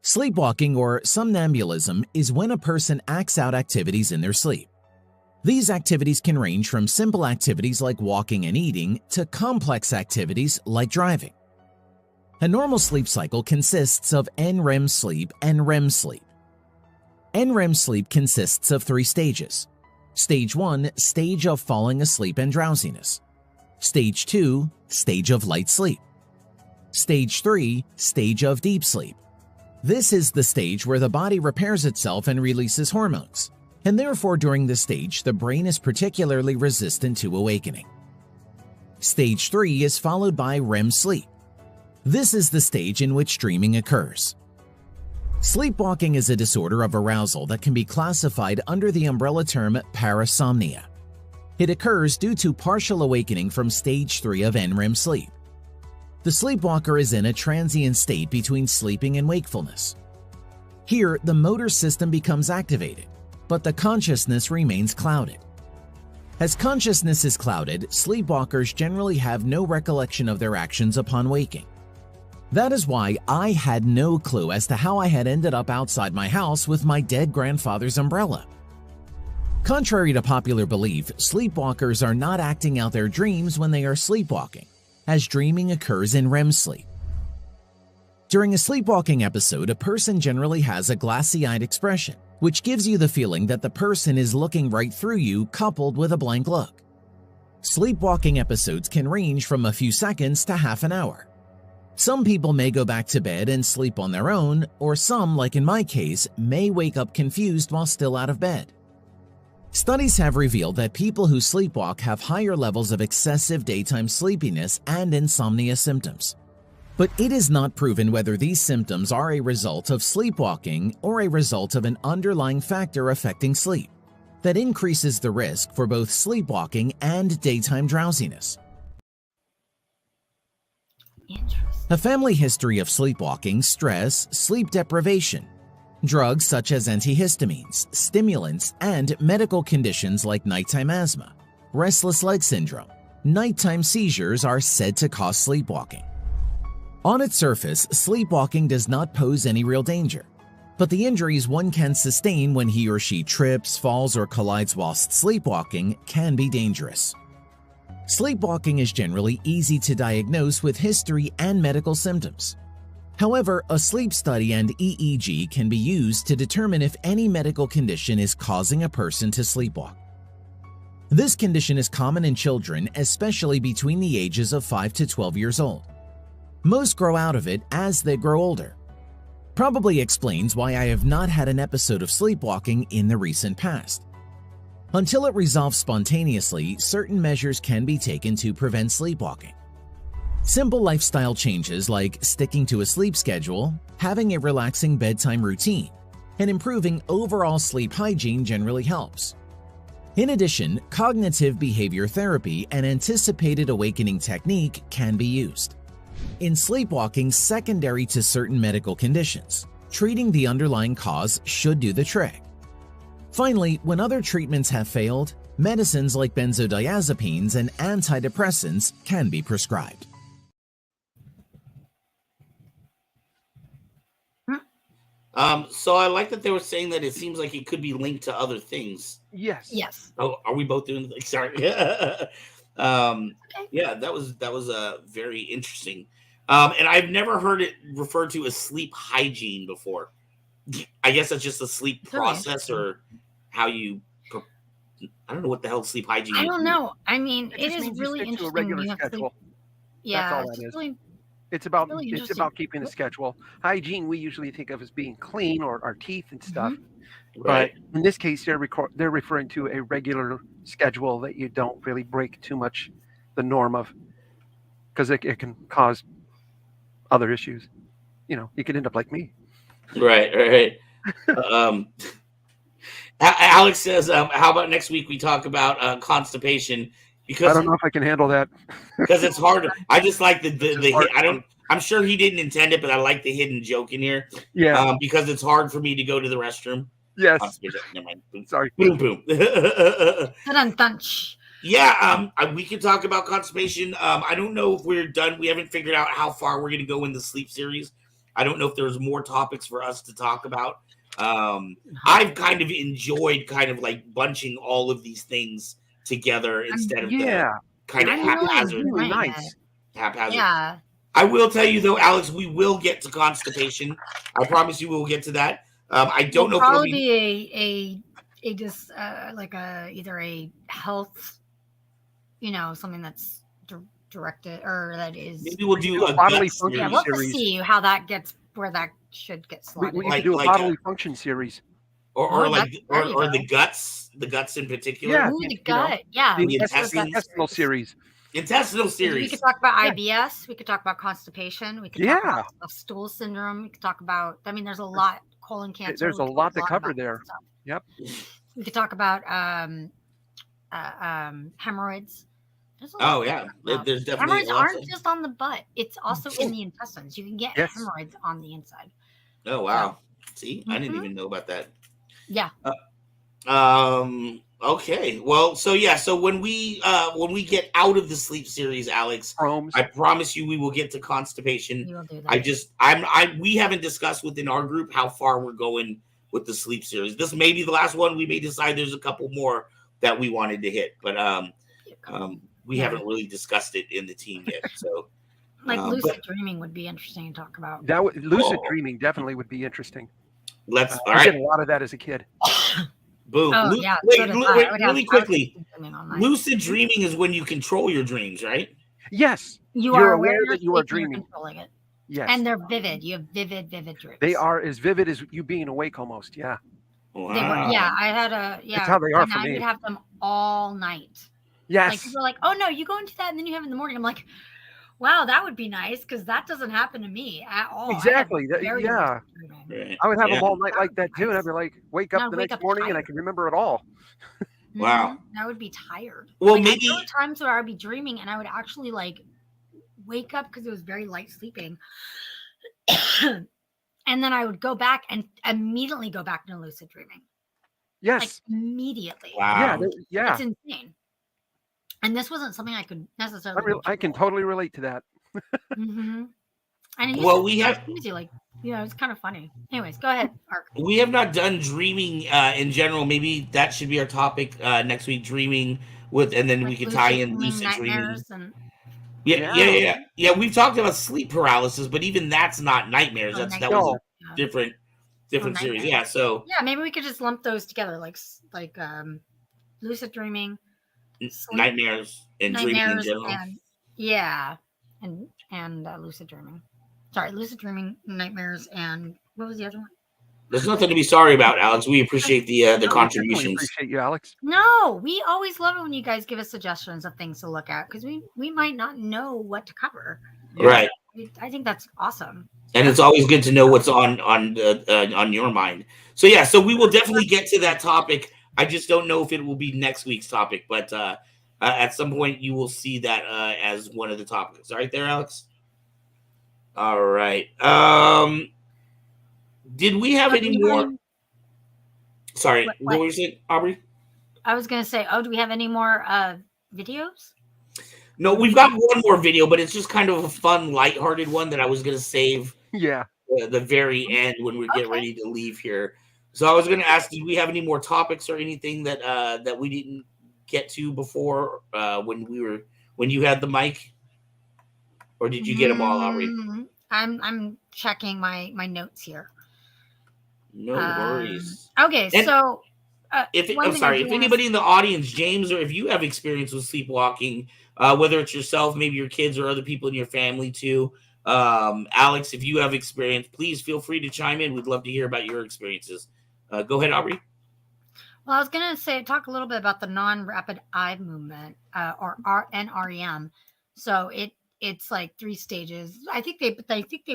Speaker 15: Sleepwalking, or somnambulism, is when a person acts out activities in their sleep. These activities can range from simple activities like walking and eating to complex activities like driving. A normal sleep cycle consists of NREM sleep and REM sleep. NREM sleep consists of 3 stages. Stage 1, stage of falling asleep and drowsiness. Stage 2, stage of light sleep. Stage 3, stage of deep sleep. This is the stage where the body repairs itself and releases hormones, and therefore during this stage the brain is particularly resistant to awakening. Stage 3 is followed by REM sleep. This is the stage in which dreaming occurs. Sleepwalking is a disorder of arousal that can be classified under the umbrella term parasomnia. It occurs due to partial awakening from stage 3 of NREM sleep. The sleepwalker is in a transient state between sleeping and wakefulness. Here, the motor system becomes activated, but the consciousness remains clouded. As consciousness is clouded, sleepwalkers generally have no recollection of their actions upon waking. That is why I had no clue as to how I had ended up outside my house with my dead grandfather's umbrella. Contrary to popular belief, sleepwalkers are not acting out their dreams when they are sleepwalking, as dreaming occurs in REM sleep. During a sleepwalking episode, a person generally has a glassy-eyed expression, which gives you the feeling that the person is looking right through you, coupled with a blank look. Sleepwalking episodes can range from a few seconds to half an hour. Some people may go back to bed and sleep on their own, or some, like in my case, may wake up confused while still out of bed. Studies have revealed that people who sleepwalk have higher levels of excessive daytime sleepiness and insomnia symptoms. But it is not proven whether these symptoms are a result of sleepwalking or a result of an underlying factor affecting sleep that increases the risk for both sleepwalking and daytime drowsiness. A family history of sleepwalking, stress, sleep deprivation, drugs such as antihistamines, stimulants, and medical conditions like nighttime asthma, restless leg syndrome, nighttime seizures are said to cause sleepwalking. On its surface, sleepwalking does not pose any real danger, but the injuries one can sustain when he or she trips, falls, or collides whilst sleepwalking can be dangerous. Sleepwalking is generally easy to diagnose with history and medical symptoms. However, a sleep study and EEG can be used to determine if any medical condition is causing a person to sleepwalk. This condition is common in children, especially between the ages of 5 to 12 years old. Most grow out of it as they grow older. Probably explains why I have not had an episode of sleepwalking in the recent past. Until it resolves spontaneously, certain measures can be taken to prevent sleepwalking. Simple lifestyle changes like sticking to a sleep schedule, having a relaxing bedtime routine, and improving overall sleep hygiene generally helps. In addition, cognitive behavior therapy and anticipated awakening technique can be used. In sleepwalking secondary to certain medical conditions, treating the underlying cause should do the trick. Finally, when other treatments have failed, medicines like benzodiazepines and antidepressants can be prescribed.
Speaker 1: So I like that they were saying that it seems like it could be linked to other things.
Speaker 2: Yes.
Speaker 3: Yes.
Speaker 1: Oh, are we both doing? Sorry. Yeah, that was very interesting. And I've never heard it referred to as sleep hygiene before. I guess that's just a sleep process or how you. I don't know what the hell sleep hygiene is.
Speaker 3: I don't know. I mean, it is really interesting.
Speaker 2: To a regular schedule.
Speaker 3: Yeah,
Speaker 2: that's all that is.
Speaker 3: really,
Speaker 2: it's about
Speaker 3: really
Speaker 2: it's about keeping a schedule. Hygiene we usually think of as being clean or our teeth and stuff.
Speaker 1: Right.
Speaker 2: But in this case, they're referring to a regular schedule that you don't really break too much the norm of, because it can cause other issues. You know, you could end up like me.
Speaker 1: Right. Alex says, how about next week we talk about constipation? Because
Speaker 2: I don't know if I can handle that.
Speaker 1: Because it's hard. I just like I'm sure he didn't intend it, but I like the hidden joke in here.
Speaker 2: Yeah.
Speaker 1: Because it's hard for me to go to the restroom.
Speaker 2: Yes.
Speaker 1: Never mind.
Speaker 2: Sorry.
Speaker 1: Boom, boom.
Speaker 3: Yeah.
Speaker 1: We can talk about constipation. I don't know if we're done. We haven't figured out how far we're going to go in the sleep series. I don't know if there's more topics for us to talk about. I've kind of enjoyed like bunching all of these things together instead of the kind of haphazard.
Speaker 2: Really nice.
Speaker 1: Haphazard.
Speaker 3: Yeah.
Speaker 1: I will tell you though, Alex, we will get to constipation. I promise you, we'll get to that. I don't know.
Speaker 3: Probably be either a health, something that's directed or that is.
Speaker 1: Maybe we'll do a
Speaker 2: bodily function
Speaker 3: Yeah, we'll have to
Speaker 2: series.
Speaker 3: see how that gets where that should get slotted.
Speaker 2: We could do a bodily function series.
Speaker 1: Or the guts in particular.
Speaker 2: Yeah,
Speaker 3: Ooh, the gut. Yeah,
Speaker 2: the intestinal series.
Speaker 1: Intestinal series.
Speaker 3: We could talk about IBS. We could talk about constipation. We could talk about stool syndrome. We could talk about. I mean, there's a lot. Colon cancer.
Speaker 2: There's a lot to cover there.
Speaker 3: Stuff.
Speaker 2: Yep.
Speaker 3: We could talk about hemorrhoids.
Speaker 1: There's definitely
Speaker 3: hemorrhoids aren't just on the butt. It's also in the intestines. You can get hemorrhoids on the inside.
Speaker 1: Oh wow! See, I didn't even know about that.
Speaker 3: Yeah.
Speaker 1: Okay. Well, so when we get out of the sleep series, Alex, I promise you we will get to constipation.
Speaker 3: You will do that.
Speaker 1: We haven't discussed within our group how far we're going with the sleep series. This may be the last one. We may decide there's a couple more that we wanted to hit, but we haven't really discussed it in the team yet. So
Speaker 3: lucid dreaming would be interesting to talk about.
Speaker 2: Lucid dreaming definitely would be interesting.
Speaker 1: I
Speaker 2: did a lot of that as a kid.
Speaker 1: Boom.
Speaker 3: Oh,
Speaker 1: wait, really quickly. Lucid dreaming is when you control your dreams, right?
Speaker 2: Yes.
Speaker 3: You're
Speaker 2: aware that you are dreaming.
Speaker 3: Controlling it.
Speaker 2: Yes.
Speaker 3: And they're vivid. You have vivid dreams.
Speaker 2: They are as vivid as you being awake almost. Yeah.
Speaker 1: Wow.
Speaker 3: I had
Speaker 2: That's how they are for me.
Speaker 3: I would have them all night.
Speaker 2: Yes.
Speaker 3: Like people are like, oh no, you go into that and then you have it in the morning. I'm like, wow, that would be nice because that doesn't happen to me at all.
Speaker 2: Exactly.
Speaker 1: Right.
Speaker 2: I would have them all night like that too, and I'd be like, wake up the next morning, and I can remember it all.
Speaker 1: Wow.
Speaker 3: I would be tired.
Speaker 1: Well,
Speaker 3: maybe there were times where I'd be dreaming, and I would actually like wake up because it was very light sleeping, and then I would go back and immediately go back into lucid dreaming.
Speaker 2: Yes.
Speaker 3: Like immediately.
Speaker 1: Wow.
Speaker 2: Yeah.
Speaker 3: It's insane. And this wasn't something I could necessarily.
Speaker 2: I can totally relate to that.
Speaker 3: And
Speaker 1: we have
Speaker 3: easy, like it's kind of funny. Anyways, go ahead, Ark.
Speaker 1: We have not done dreaming in general. Maybe that should be our topic next week. Dreaming and then we could tie in lucid dreaming. Yeah. We've talked about sleep paralysis, but even that's not nightmares. That was a different series. Yeah. So
Speaker 3: maybe we could just lump those together, like lucid dreaming.
Speaker 1: Nightmares and dreaming in general.
Speaker 3: And lucid dreaming. Sorry, lucid dreaming, nightmares, and what was the other one?
Speaker 1: There's nothing to be sorry about, Alex. We appreciate the contributions.
Speaker 2: Appreciate you, Alex.
Speaker 3: No, we always love it when you guys give us suggestions of things to look at because we might not know what to cover.
Speaker 1: Right.
Speaker 3: I think that's awesome.
Speaker 1: And it's always good to know what's on your mind. So we will definitely get to that topic. I just don't know if it will be next week's topic, but at some point you will see that as one of the topics. All right there, Alex? All right. Did we have any more? Sorry, what were you saying, Aubrey?
Speaker 3: I was going to say, do we have any more videos?
Speaker 1: No, we've got one more video, but it's just kind of a fun, lighthearted one that I was going to save the very end when we get ready to leave here. So I was going to ask, did we have any more topics or anything that we didn't get to before when you had the mic, or did you get them all, Aubrey?
Speaker 3: I'm checking my notes here.
Speaker 1: No worries.
Speaker 3: Okay, so
Speaker 1: if anybody in the audience, James, or if you have experience with sleepwalking, whether it's yourself, maybe your kids, or other people in your family too. Alex, if you have experience, please feel free to chime in. We'd love to hear about your experiences. Go ahead, Aubrey.
Speaker 3: Well, I was going to talk a little bit about the non-rapid eye movement, or NREM. So it's like 3 stages. I think they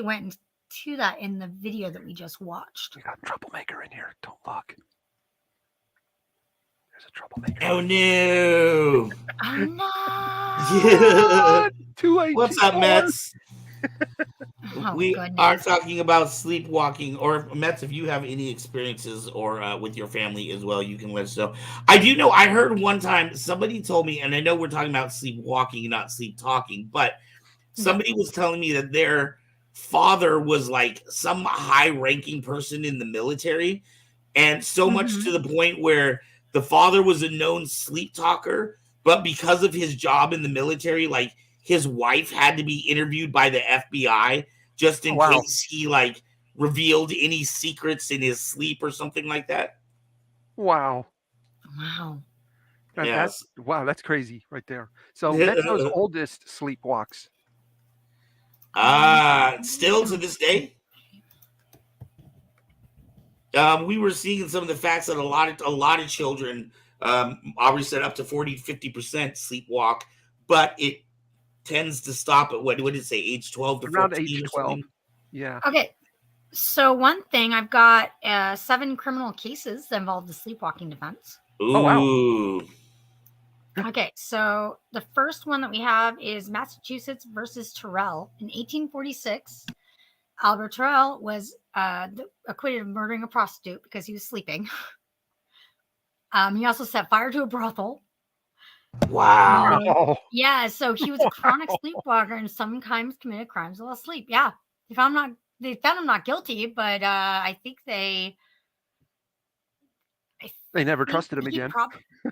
Speaker 3: went into that in the video that we just watched.
Speaker 2: We got a troublemaker in here. Don't look. There's a troublemaker.
Speaker 1: Oh no!
Speaker 3: Oh no!
Speaker 1: Yeah. What's up, Mets? We are talking about sleepwalking, or Mets, if you have any experiences or with your family as well, you can let us know. I do know, I heard one time somebody told me, and I know we're talking about sleepwalking, not sleep talking, but somebody was telling me that their father was like some high-ranking person in the military, and so much to the point where the father was a known sleep talker, but because of his job in the military, like his wife had to be interviewed by the FBI just in case he like revealed any secrets in his sleep or something like that.
Speaker 2: Wow.
Speaker 1: Yes.
Speaker 2: Wow, that's crazy right there. So Metro's oldest sleepwalks.
Speaker 1: Still to this day. We were seeing some of the facts that a lot of children, obviously said up to 40-50% sleepwalk, but it tends to stop at what did it say, age 12 to
Speaker 2: around
Speaker 1: 14
Speaker 2: age 12. Yeah.
Speaker 3: Okay. So one thing, I've got 7 criminal cases that involve the sleepwalking defense.
Speaker 1: Ooh. Oh, wow.
Speaker 3: Okay, so the first one that we have is Massachusetts versus Terrell. In 1846, Albert Terrell was acquitted of murdering a prostitute because he was sleeping. He also set fire to a brothel.
Speaker 1: Wow.
Speaker 3: Yeah, so he was a chronic sleepwalker and sometimes committed crimes while asleep. Yeah, they found him not guilty, but I think they
Speaker 2: never trusted him again.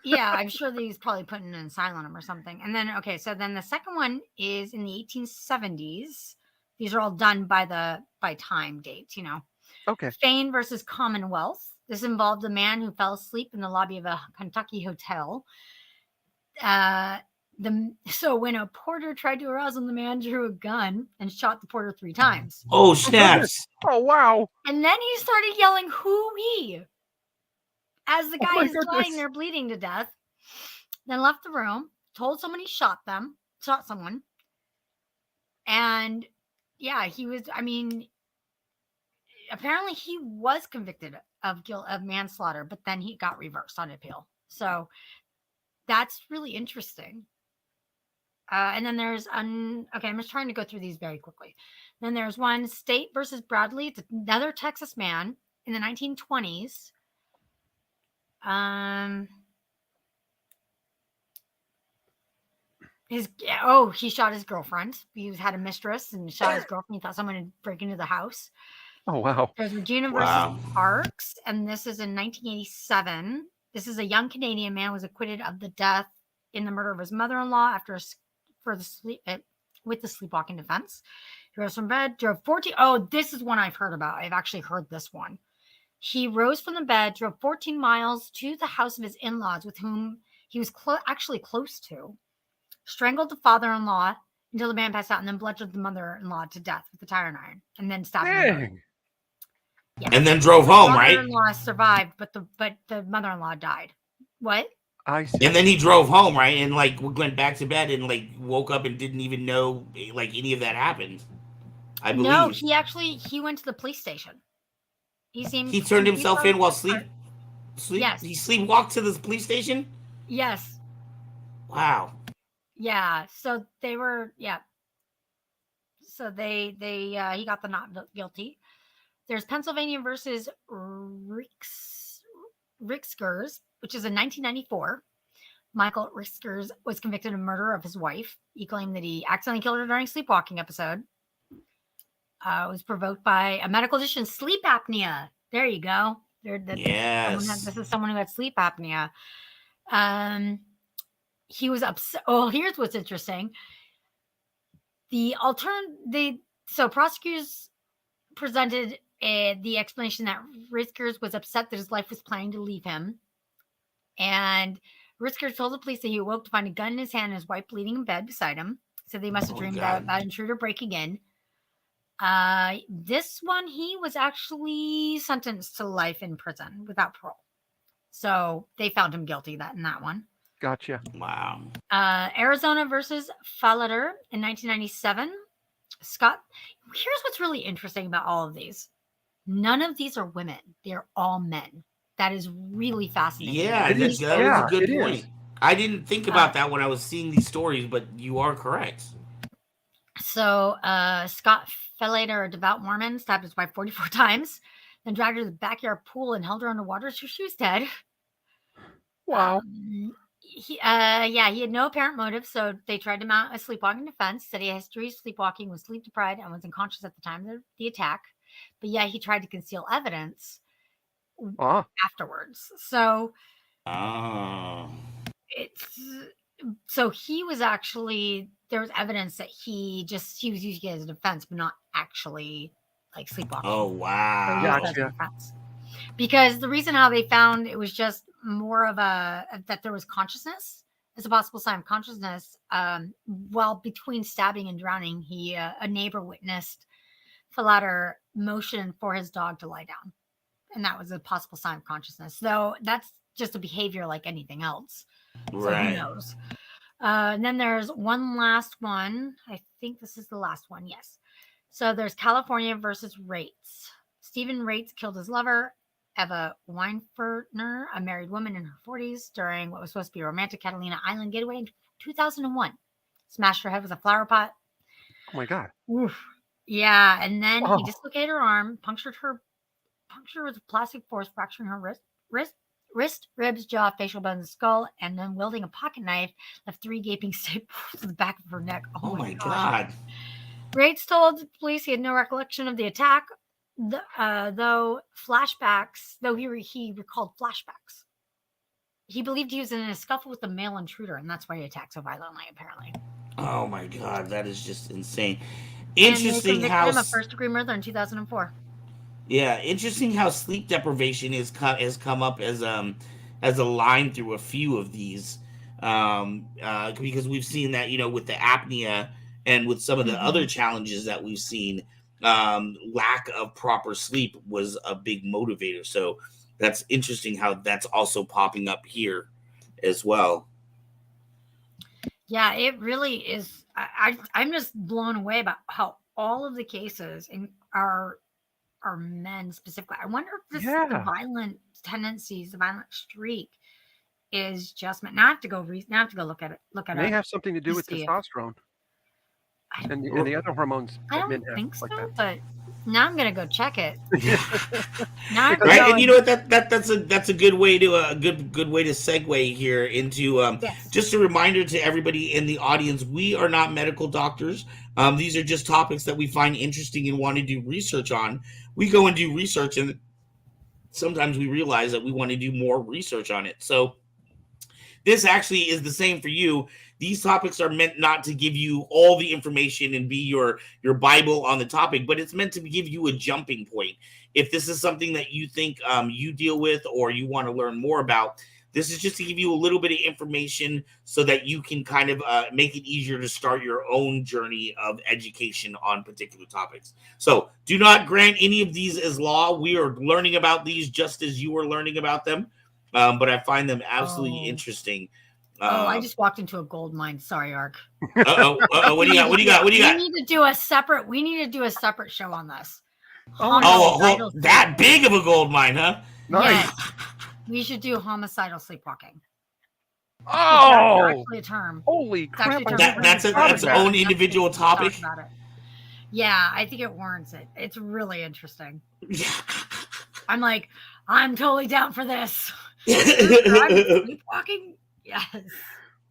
Speaker 3: Yeah, I'm sure that he's probably put in an asylum or something. And then, so then the second one is in the 1870s. These are all done by time dates,
Speaker 2: Okay.
Speaker 3: Fane versus Commonwealth. This involved a man who fell asleep in the lobby of a Kentucky hotel. So when a porter tried to arouse him, the man drew a gun and shot the porter 3 times.
Speaker 1: Oh, snaps.
Speaker 2: Oh, wow.
Speaker 3: And then he started yelling, "Hoo-wee," as the guy is lying there bleeding to death. Then left the room, told someone he shot someone. And yeah, apparently he was convicted of guilt of manslaughter, but then he got reversed on appeal. So that's really interesting. And then there's I'm just trying to go through these very quickly. Then there's one, State versus Bradley. It's another Texas man in the 1920s. He shot his girlfriend. He had a mistress and shot his girlfriend. He thought someone had break into the house.
Speaker 2: Oh, wow.
Speaker 3: There's Regina versus Parks, and this is in 1987. This is a young Canadian man who was acquitted of the death in the murder of his mother-in-law with the sleepwalking defense. He rose from bed, drove 14. Oh, this is one I've heard about. I've actually heard this one. He rose from the bed, drove 14 miles to the house of his in-laws, with whom he was actually close to, strangled the father-in-law until the man passed out, and then bludgeoned the mother-in-law to death with a tire iron, and then stabbed him. Yeah.
Speaker 1: And then drove home, right?
Speaker 3: The mother-in-law survived, but the mother-in-law died. What?
Speaker 2: I see.
Speaker 1: And then he drove home, right? And went back to bed and woke up and didn't even know any of that happened. I believe.
Speaker 3: No, he went to the police station.
Speaker 1: He turned himself in while sleep.
Speaker 3: Yes.
Speaker 1: He sleepwalked to the police station?
Speaker 3: Yes.
Speaker 1: Wow.
Speaker 3: Yeah. So they were, So he got the not guilty. There's Pennsylvania versus Rickskers, which is in 1994. Michael Rickskers was convicted of murder of his wife. He claimed that he accidentally killed her during a sleepwalking episode. It was provoked by a medical condition, sleep apnea. There you go.
Speaker 1: Yes.
Speaker 3: This is someone who had sleep apnea. He was upset. Oh, here's what's interesting. So prosecutors presented the explanation that Rickskers was upset that his life was planning to leave him. And Rickskers told the police that he awoke to find a gun in his hand and his wife bleeding in bed beside him. So they must have dreamed about an intruder breaking in. This one, he was actually sentenced to life in prison without parole. So they found him guilty in that one.
Speaker 2: Gotcha.
Speaker 1: Wow.
Speaker 3: Arizona versus Fallader in 1997. Scott, here's what's really interesting about all of these. None of these are women. They're all men. That is really fascinating.
Speaker 1: Yeah, that is a good point. I didn't think about that when I was seeing these stories, but you are correct.
Speaker 3: So Scott Fallader, a devout Mormon, stabbed his wife 44 times, then dragged her to the backyard pool and held her underwater until she was dead.
Speaker 2: Wow.
Speaker 3: He had no apparent motive, so they tried to mount a sleepwalking defense. Said he had a history of sleepwalking, was sleep deprived, and was unconscious at the time of the attack. But yeah, he tried to conceal evidence afterwards. So he was actually, there was evidence that he was using it as a defense, but not actually sleepwalking.
Speaker 1: Oh wow!
Speaker 3: Gotcha. Because the reason how they found it was just more of that there was consciousness as a possible sign of consciousness. While between stabbing and drowning, a neighbor witnessed Falater motion for his dog to lie down, and that was a possible sign of consciousness. Though that's just a behavior like anything else. So who knows? And then there's one last one. I think this is the last one. Yes. So there's California versus Rates. Stephen Rates killed his lover, Eva Weinfertner, a married woman in her 40s, during what was supposed to be a romantic Catalina Island getaway in 2001. Smashed her head with a flower pot.
Speaker 2: Oh my God.
Speaker 3: Oof. Yeah, and then he dislocated her arm, punctured with a plastic force, fracturing her wrist, ribs, jaw, facial bones, skull, and then wielding a pocket knife, left 3 gaping staples to the back of her neck.
Speaker 1: Oh my God.
Speaker 3: Rates told police he had no recollection of the attack, though he recalled flashbacks. He believed he was in a scuffle with a male intruder, and that's why he attacked so violently, apparently.
Speaker 1: Oh my God, that is just insane.
Speaker 3: Interesting how him of first-degree murder in 2004.
Speaker 1: Yeah, interesting how sleep deprivation has come up as a line through a few of these, because we've seen that, with the apnea and with some of the other challenges that we've seen, lack of proper sleep was a big motivator. So that's interesting how that's also popping up here as well.
Speaker 3: Yeah, it really is. I'm just blown away about how all of the cases are men specifically. I wonder if the violent tendencies, the violent streak, is just meant. Now I have to go. Now I have to go look at it. It
Speaker 2: may have something to do with testosterone and the other hormones.
Speaker 3: I don't think so, but now I'm gonna go check it.
Speaker 1: Right, and you know what? That's a good way to good way to segue here into just a reminder to everybody in the audience: we are not medical doctors. These are just topics that we find interesting and want to do research on. We go and do research, and sometimes we realize that we want to do more research on it. So this actually is the same for you. These topics are meant not to give you all the information and be your Bible on the topic, but it's meant to give you a jumping point. If this is something that you think you deal with or you want to learn more about, this is just to give you a little bit of information so that you can kind of make it easier to start your own journey of education on particular topics. So do not grant any of these as law. We are learning about these just as you are learning about them, but I find them absolutely interesting.
Speaker 3: I just walked into a gold mine. Sorry, Ark.
Speaker 1: What do you got? What do you got? We
Speaker 3: need to do a separate show on this.
Speaker 1: That big of a gold mine, huh?
Speaker 2: Nice.
Speaker 3: Yes. We should do homicidal sleepwalking.
Speaker 2: Oh,
Speaker 3: that's actually a term.
Speaker 2: Holy crap!
Speaker 1: That's its own individual topic.
Speaker 3: Yeah, I think it warrants it. It's really interesting. I'm totally down for this. Sleepwalking. Yes.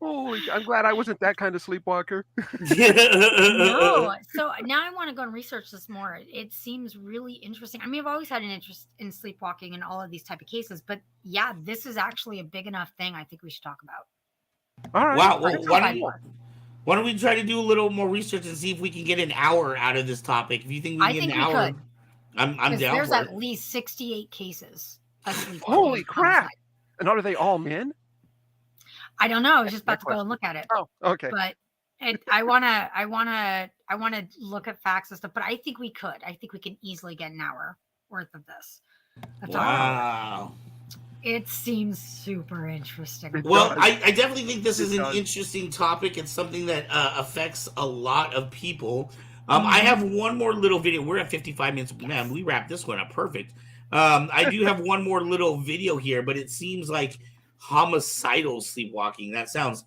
Speaker 2: Holy! I'm glad I wasn't that kind of sleepwalker.
Speaker 3: No. So now I want to go and research this more. It seems really interesting. I mean, I've always had an interest in sleepwalking and all of these type of cases, but yeah, this is actually a big enough thing. I think we should talk about.
Speaker 2: All right.
Speaker 1: Wow. Well, why don't we try to do a little more research and see if we can get an hour out of this topic? If you think we can get an hour, I'm down.
Speaker 3: There's at least 68 cases of sleepwalking.
Speaker 2: Holy crap! And are they all men?
Speaker 3: I don't know. I was just about to go and look at it.
Speaker 2: Oh, okay.
Speaker 3: But I wanna look at facts and stuff. But I think we could. I think we can easily get an hour worth of this.
Speaker 1: Wow.
Speaker 3: It seems super interesting.
Speaker 1: Well, I definitely think this is an interesting topic. It's something that affects a lot of people. I have one more little video. We're at 55 minutes. Man, we wrapped this one up perfect. I do have one more little video here, but it seems like homicidal sleepwalking. That sounds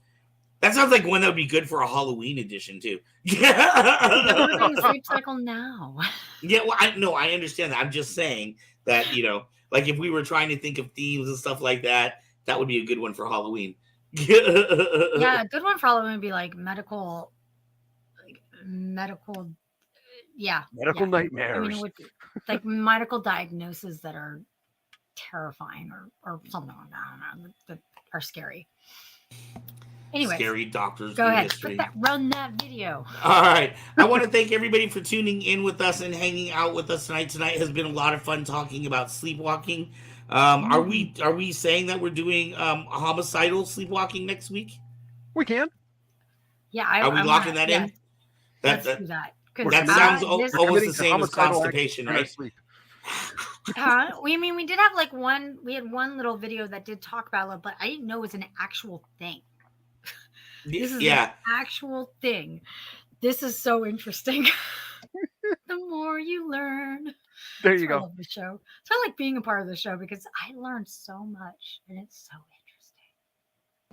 Speaker 1: like one that would be good for a Halloween edition too.
Speaker 3: Yeah. Sleep cycle now.
Speaker 1: Yeah, well, I understand that. I'm just saying that, like if we were trying to think of themes and stuff like that, that would be a good one for Halloween.
Speaker 3: Yeah, a good one for Halloween would be like medical
Speaker 2: nightmares.
Speaker 3: I mean, like medical diagnoses that are terrifying or something like that. I don't know, that are scary. Anyways,
Speaker 1: scary doctors.
Speaker 3: Go ahead. Run that video.
Speaker 1: All right. I want to thank everybody for tuning in with us and hanging out with us tonight. Tonight has been a lot of fun talking about sleepwalking. Are we saying that we're doing homicidal sleepwalking next week?
Speaker 2: We can.
Speaker 3: Yeah.
Speaker 1: Are we locking that in?
Speaker 3: Let's do that.
Speaker 1: That sounds almost the same as constipation, right?
Speaker 3: We did have we had one little video that did talk about it, but I didn't know it was an actual thing. This is an actual thing. This is so interesting. The more you learn.
Speaker 2: There you go.
Speaker 3: I love the show. So I like being a part of the show because I learned so much and it's so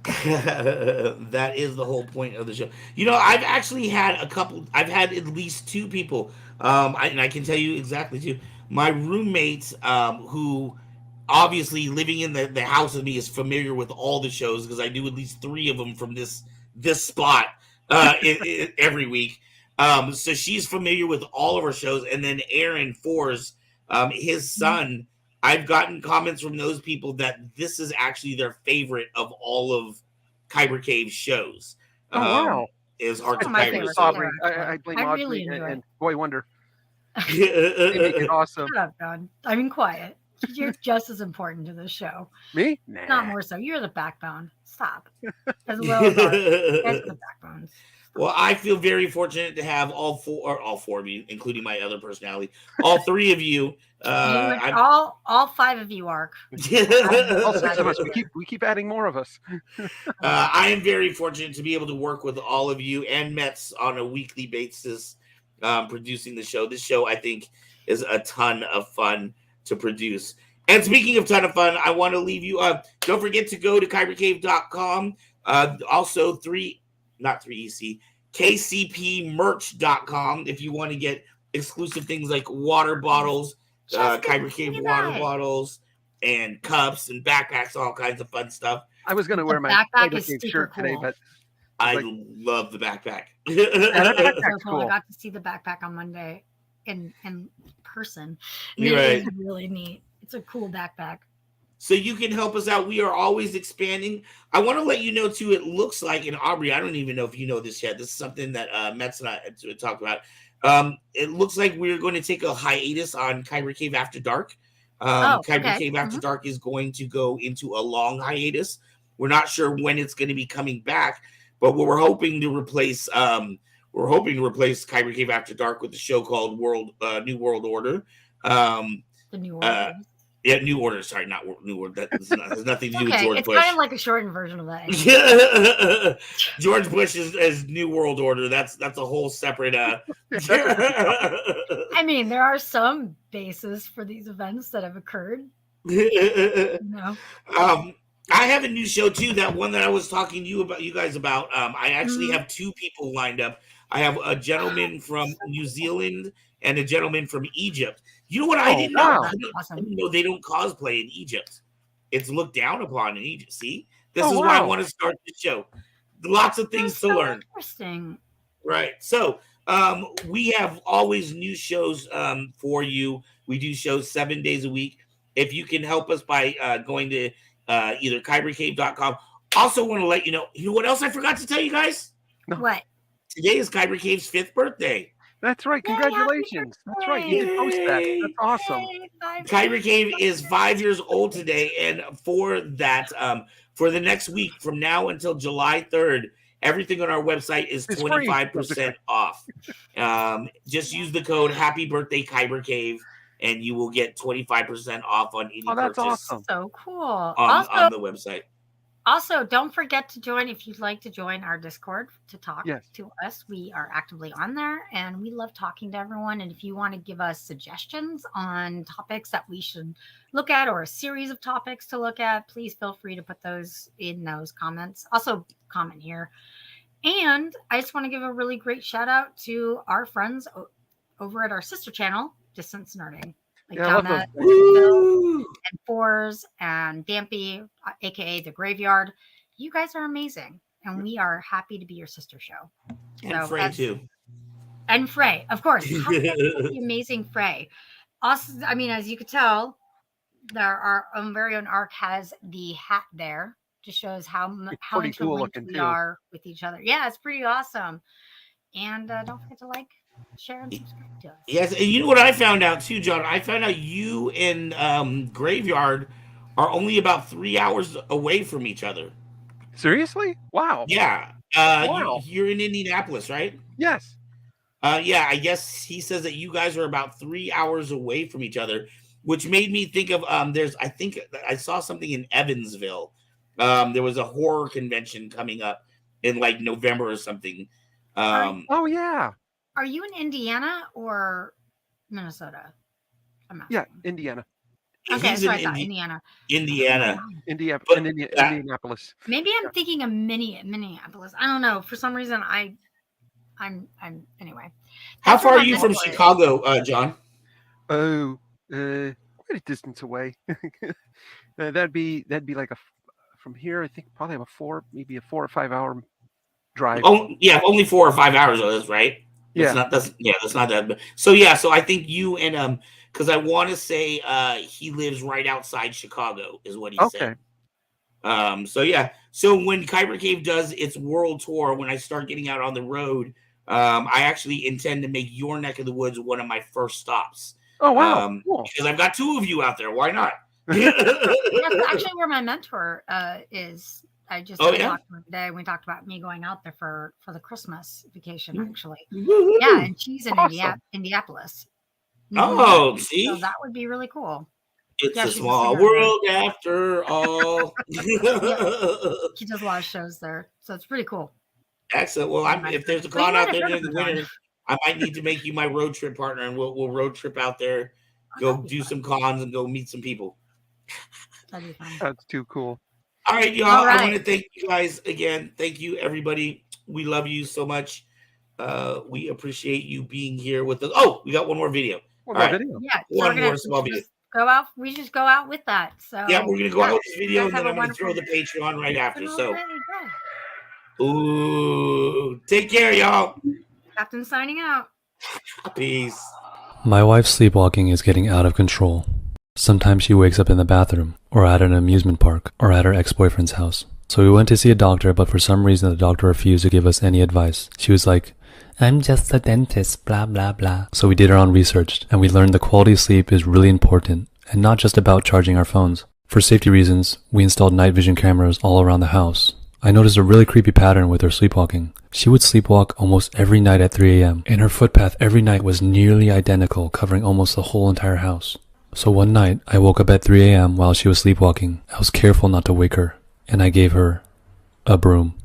Speaker 3: interesting.
Speaker 1: That is the whole point of the show. I've actually had I've had at least 2 people, and I can tell you exactly too. My roommate, who obviously living in the house with me, is familiar with all the shows because I do at least 3 of them from this spot every week. So she's familiar with all of our shows. And then Aaron Fours, his son, I've gotten comments from those people that this is actually their favorite of all of Kyber Cave's shows.
Speaker 2: Oh, wow.
Speaker 1: Is Hearts of
Speaker 2: Kyber. I blame Audrey
Speaker 3: really
Speaker 2: and Boy Wonder.
Speaker 1: They
Speaker 2: make it awesome.
Speaker 3: Shut up, Don. I mean, quiet. You're just as important to the show.
Speaker 2: Me? Nah.
Speaker 3: Not more so. You're the backbone. Stop. As well as the backbones.
Speaker 1: Well, I feel very fortunate to have all four of you, including my other personality, all 3 of you.
Speaker 3: All 5 of you, Ark.
Speaker 2: All 6 of us. We keep adding more of us.
Speaker 1: I am very fortunate to be able to work with all of you and Mets on a weekly basis, producing the show. This show, I think, is a ton of fun to produce. And speaking of ton of fun, I want to leave you. Don't forget to go to kybercave.com. Also, KCPmerch.com if you want to get exclusive things like water bottles, Kyber Cave water bottles, and cups and backpacks, all kinds of fun stuff.
Speaker 2: I was going to wear my
Speaker 3: Kyber Cave
Speaker 2: shirt today, but
Speaker 1: I love the backpack.
Speaker 3: Cool. I got to see the backpack on Monday in person. It is really neat. It's a cool backpack.
Speaker 1: So you can help us out. We are always expanding. I want to let you know, too, it looks like, and Aubrey, I don't even know if you know this yet. This is something that Mets and I talked about. It looks like we're going to take a hiatus on Kyber Cave After Dark. Kyber Cave After Dark is going to go into a long hiatus. We're not sure when it's going to be coming back, but we're hoping to replace Kyber Cave After Dark with a show called New World Order.
Speaker 3: The New Order.
Speaker 1: New Order. Sorry, not New Order. That has nothing to do with George Bush.
Speaker 3: It's kind of like a shortened version of that.
Speaker 1: George Bush is New World Order. That's a whole separate.
Speaker 3: I mean, there are some bases for these events that have occurred. No.
Speaker 1: I have a new show too. That one that I was talking to you guys about. I actually have 2 people lined up. I have a gentleman from New Zealand and a gentleman from Egypt. You know what I didn't know? I didn't know they don't cosplay in Egypt. It's looked down upon in Egypt. See, this is why I want to start the show. Lots of things to learn.
Speaker 3: Interesting.
Speaker 1: Right. So we have always new shows for you. We do shows 7 days a week. If you can help us by going to either kybercave.com. Also want to let you know what else I forgot to tell you guys?
Speaker 3: What?
Speaker 1: Today is Kyber Cave's 5th birthday.
Speaker 2: That's right. Congratulations. That's right. You did post that. That's awesome.
Speaker 1: Kyber Cave is 5 years old today. And for that, for the next week, from now until July 3rd, everything on our website is 25% off. Just use the code Happy Birthday Kyber Cave, and you will get 25% off on any
Speaker 2: that's
Speaker 1: purchase.
Speaker 2: Awesome.
Speaker 3: So cool.
Speaker 1: On the website.
Speaker 3: Also, don't forget to join if you'd like to join our Discord to talk to us. We are actively on there, and we love talking to everyone. And if you want to give us suggestions on topics that we should look at or a series of topics to look at, please feel free to put those in those comments. Also, comment here. And I just want to give a really great shout out to our friends over at our sister channel, Distance Nerding. Like Donna, Phil, and Fours, and Dampy, aka The Graveyard. You guys are amazing, and we are happy to be your sister show.
Speaker 1: And Frey too.
Speaker 3: And Frey, of course. The amazing Frey. Also, I mean, as you could tell, our very own Ark has the hat there. just shows how
Speaker 2: pretty cool
Speaker 3: interlinked
Speaker 2: looking
Speaker 3: we
Speaker 2: too.
Speaker 3: are with each other. Yeah, it's pretty awesome. And don't forget to like, share, and subscribe to us.
Speaker 1: Yes, and you know what I found out too, John? I found out you and Graveyard are only about 3 hours away from each other.
Speaker 2: Seriously? Wow.
Speaker 1: Yeah.
Speaker 2: Wow.
Speaker 1: You're in Indianapolis, right?
Speaker 2: Yes.
Speaker 1: Yeah, I guess he says that you guys are about 3 hours away from each other, which made me think of I think I saw something in Evansville. There was a horror convention coming up in like November or something.
Speaker 2: Oh yeah.
Speaker 3: Are you in Indiana or Minnesota?
Speaker 2: Yeah, Indiana.
Speaker 3: Okay, so I thought Indiana.
Speaker 2: Indianapolis.
Speaker 3: Maybe I'm thinking of Minneapolis. I don't know. For some reason, I'm anyway.
Speaker 1: How far are you from Chicago, John?
Speaker 2: Oh, quite a distance away. that'd be like from here. I think probably maybe a 4 or 5 hour drive.
Speaker 1: Oh yeah, only 4 or 5 hours of this, right?
Speaker 2: Yeah,
Speaker 1: that's not that bad. So yeah, so I think you and because I want to say he lives right outside Chicago, is what he said. So yeah, so when Kyber Cave does its world tour, when I start getting out on the road, I actually intend to make your neck of the woods one of my first stops.
Speaker 2: Oh wow, cool.
Speaker 1: Because I've got 2 of you out there. Why not?
Speaker 3: That's actually where my mentor is. I just talked to him today. We talked about me going out there for the Christmas vacation, actually. Yeah, and she's in Indianapolis.
Speaker 1: Oh, see?
Speaker 3: So that would be really cool.
Speaker 1: It's a small world after all.
Speaker 3: She does a lot of shows there, so it's pretty cool.
Speaker 1: Excellent. Well, if there's a con out there during the winter, I might need to make you my road trip partner, and we'll road trip out there, go do some cons, and go meet some people.
Speaker 3: That'd be fun.
Speaker 2: That's too cool.
Speaker 1: All right, y'all. I want to thank you guys again. Thank you, everybody. We love you so much. We appreciate you being here with us. Oh, we got one more video.
Speaker 3: Video. Yeah,
Speaker 1: one more small video.
Speaker 3: Go out. We just go out with that. So
Speaker 1: yeah, we're gonna go out with this video, and then I'm gonna throw the Patreon right after. So, ooh, take care, y'all.
Speaker 3: Captain signing out.
Speaker 1: Peace.
Speaker 16: My wife's sleepwalking is getting out of control. Sometimes she wakes up in the bathroom, or at an amusement park, or at her ex-boyfriend's house. So we went to see a doctor, but for some reason the doctor refused to give us any advice. She was like, "I'm just a dentist, blah blah blah." So we did our own research, and we learned the quality of sleep is really important, and not just about charging our phones. For safety reasons, we installed night vision cameras all around the house. I noticed a really creepy pattern with her sleepwalking. She would sleepwalk almost every night at 3 a.m., and her footpath every night was nearly identical, covering almost the whole entire house. So one night, I woke up at 3 a.m. while she was sleepwalking. I was careful not to wake her, and I gave her a broom.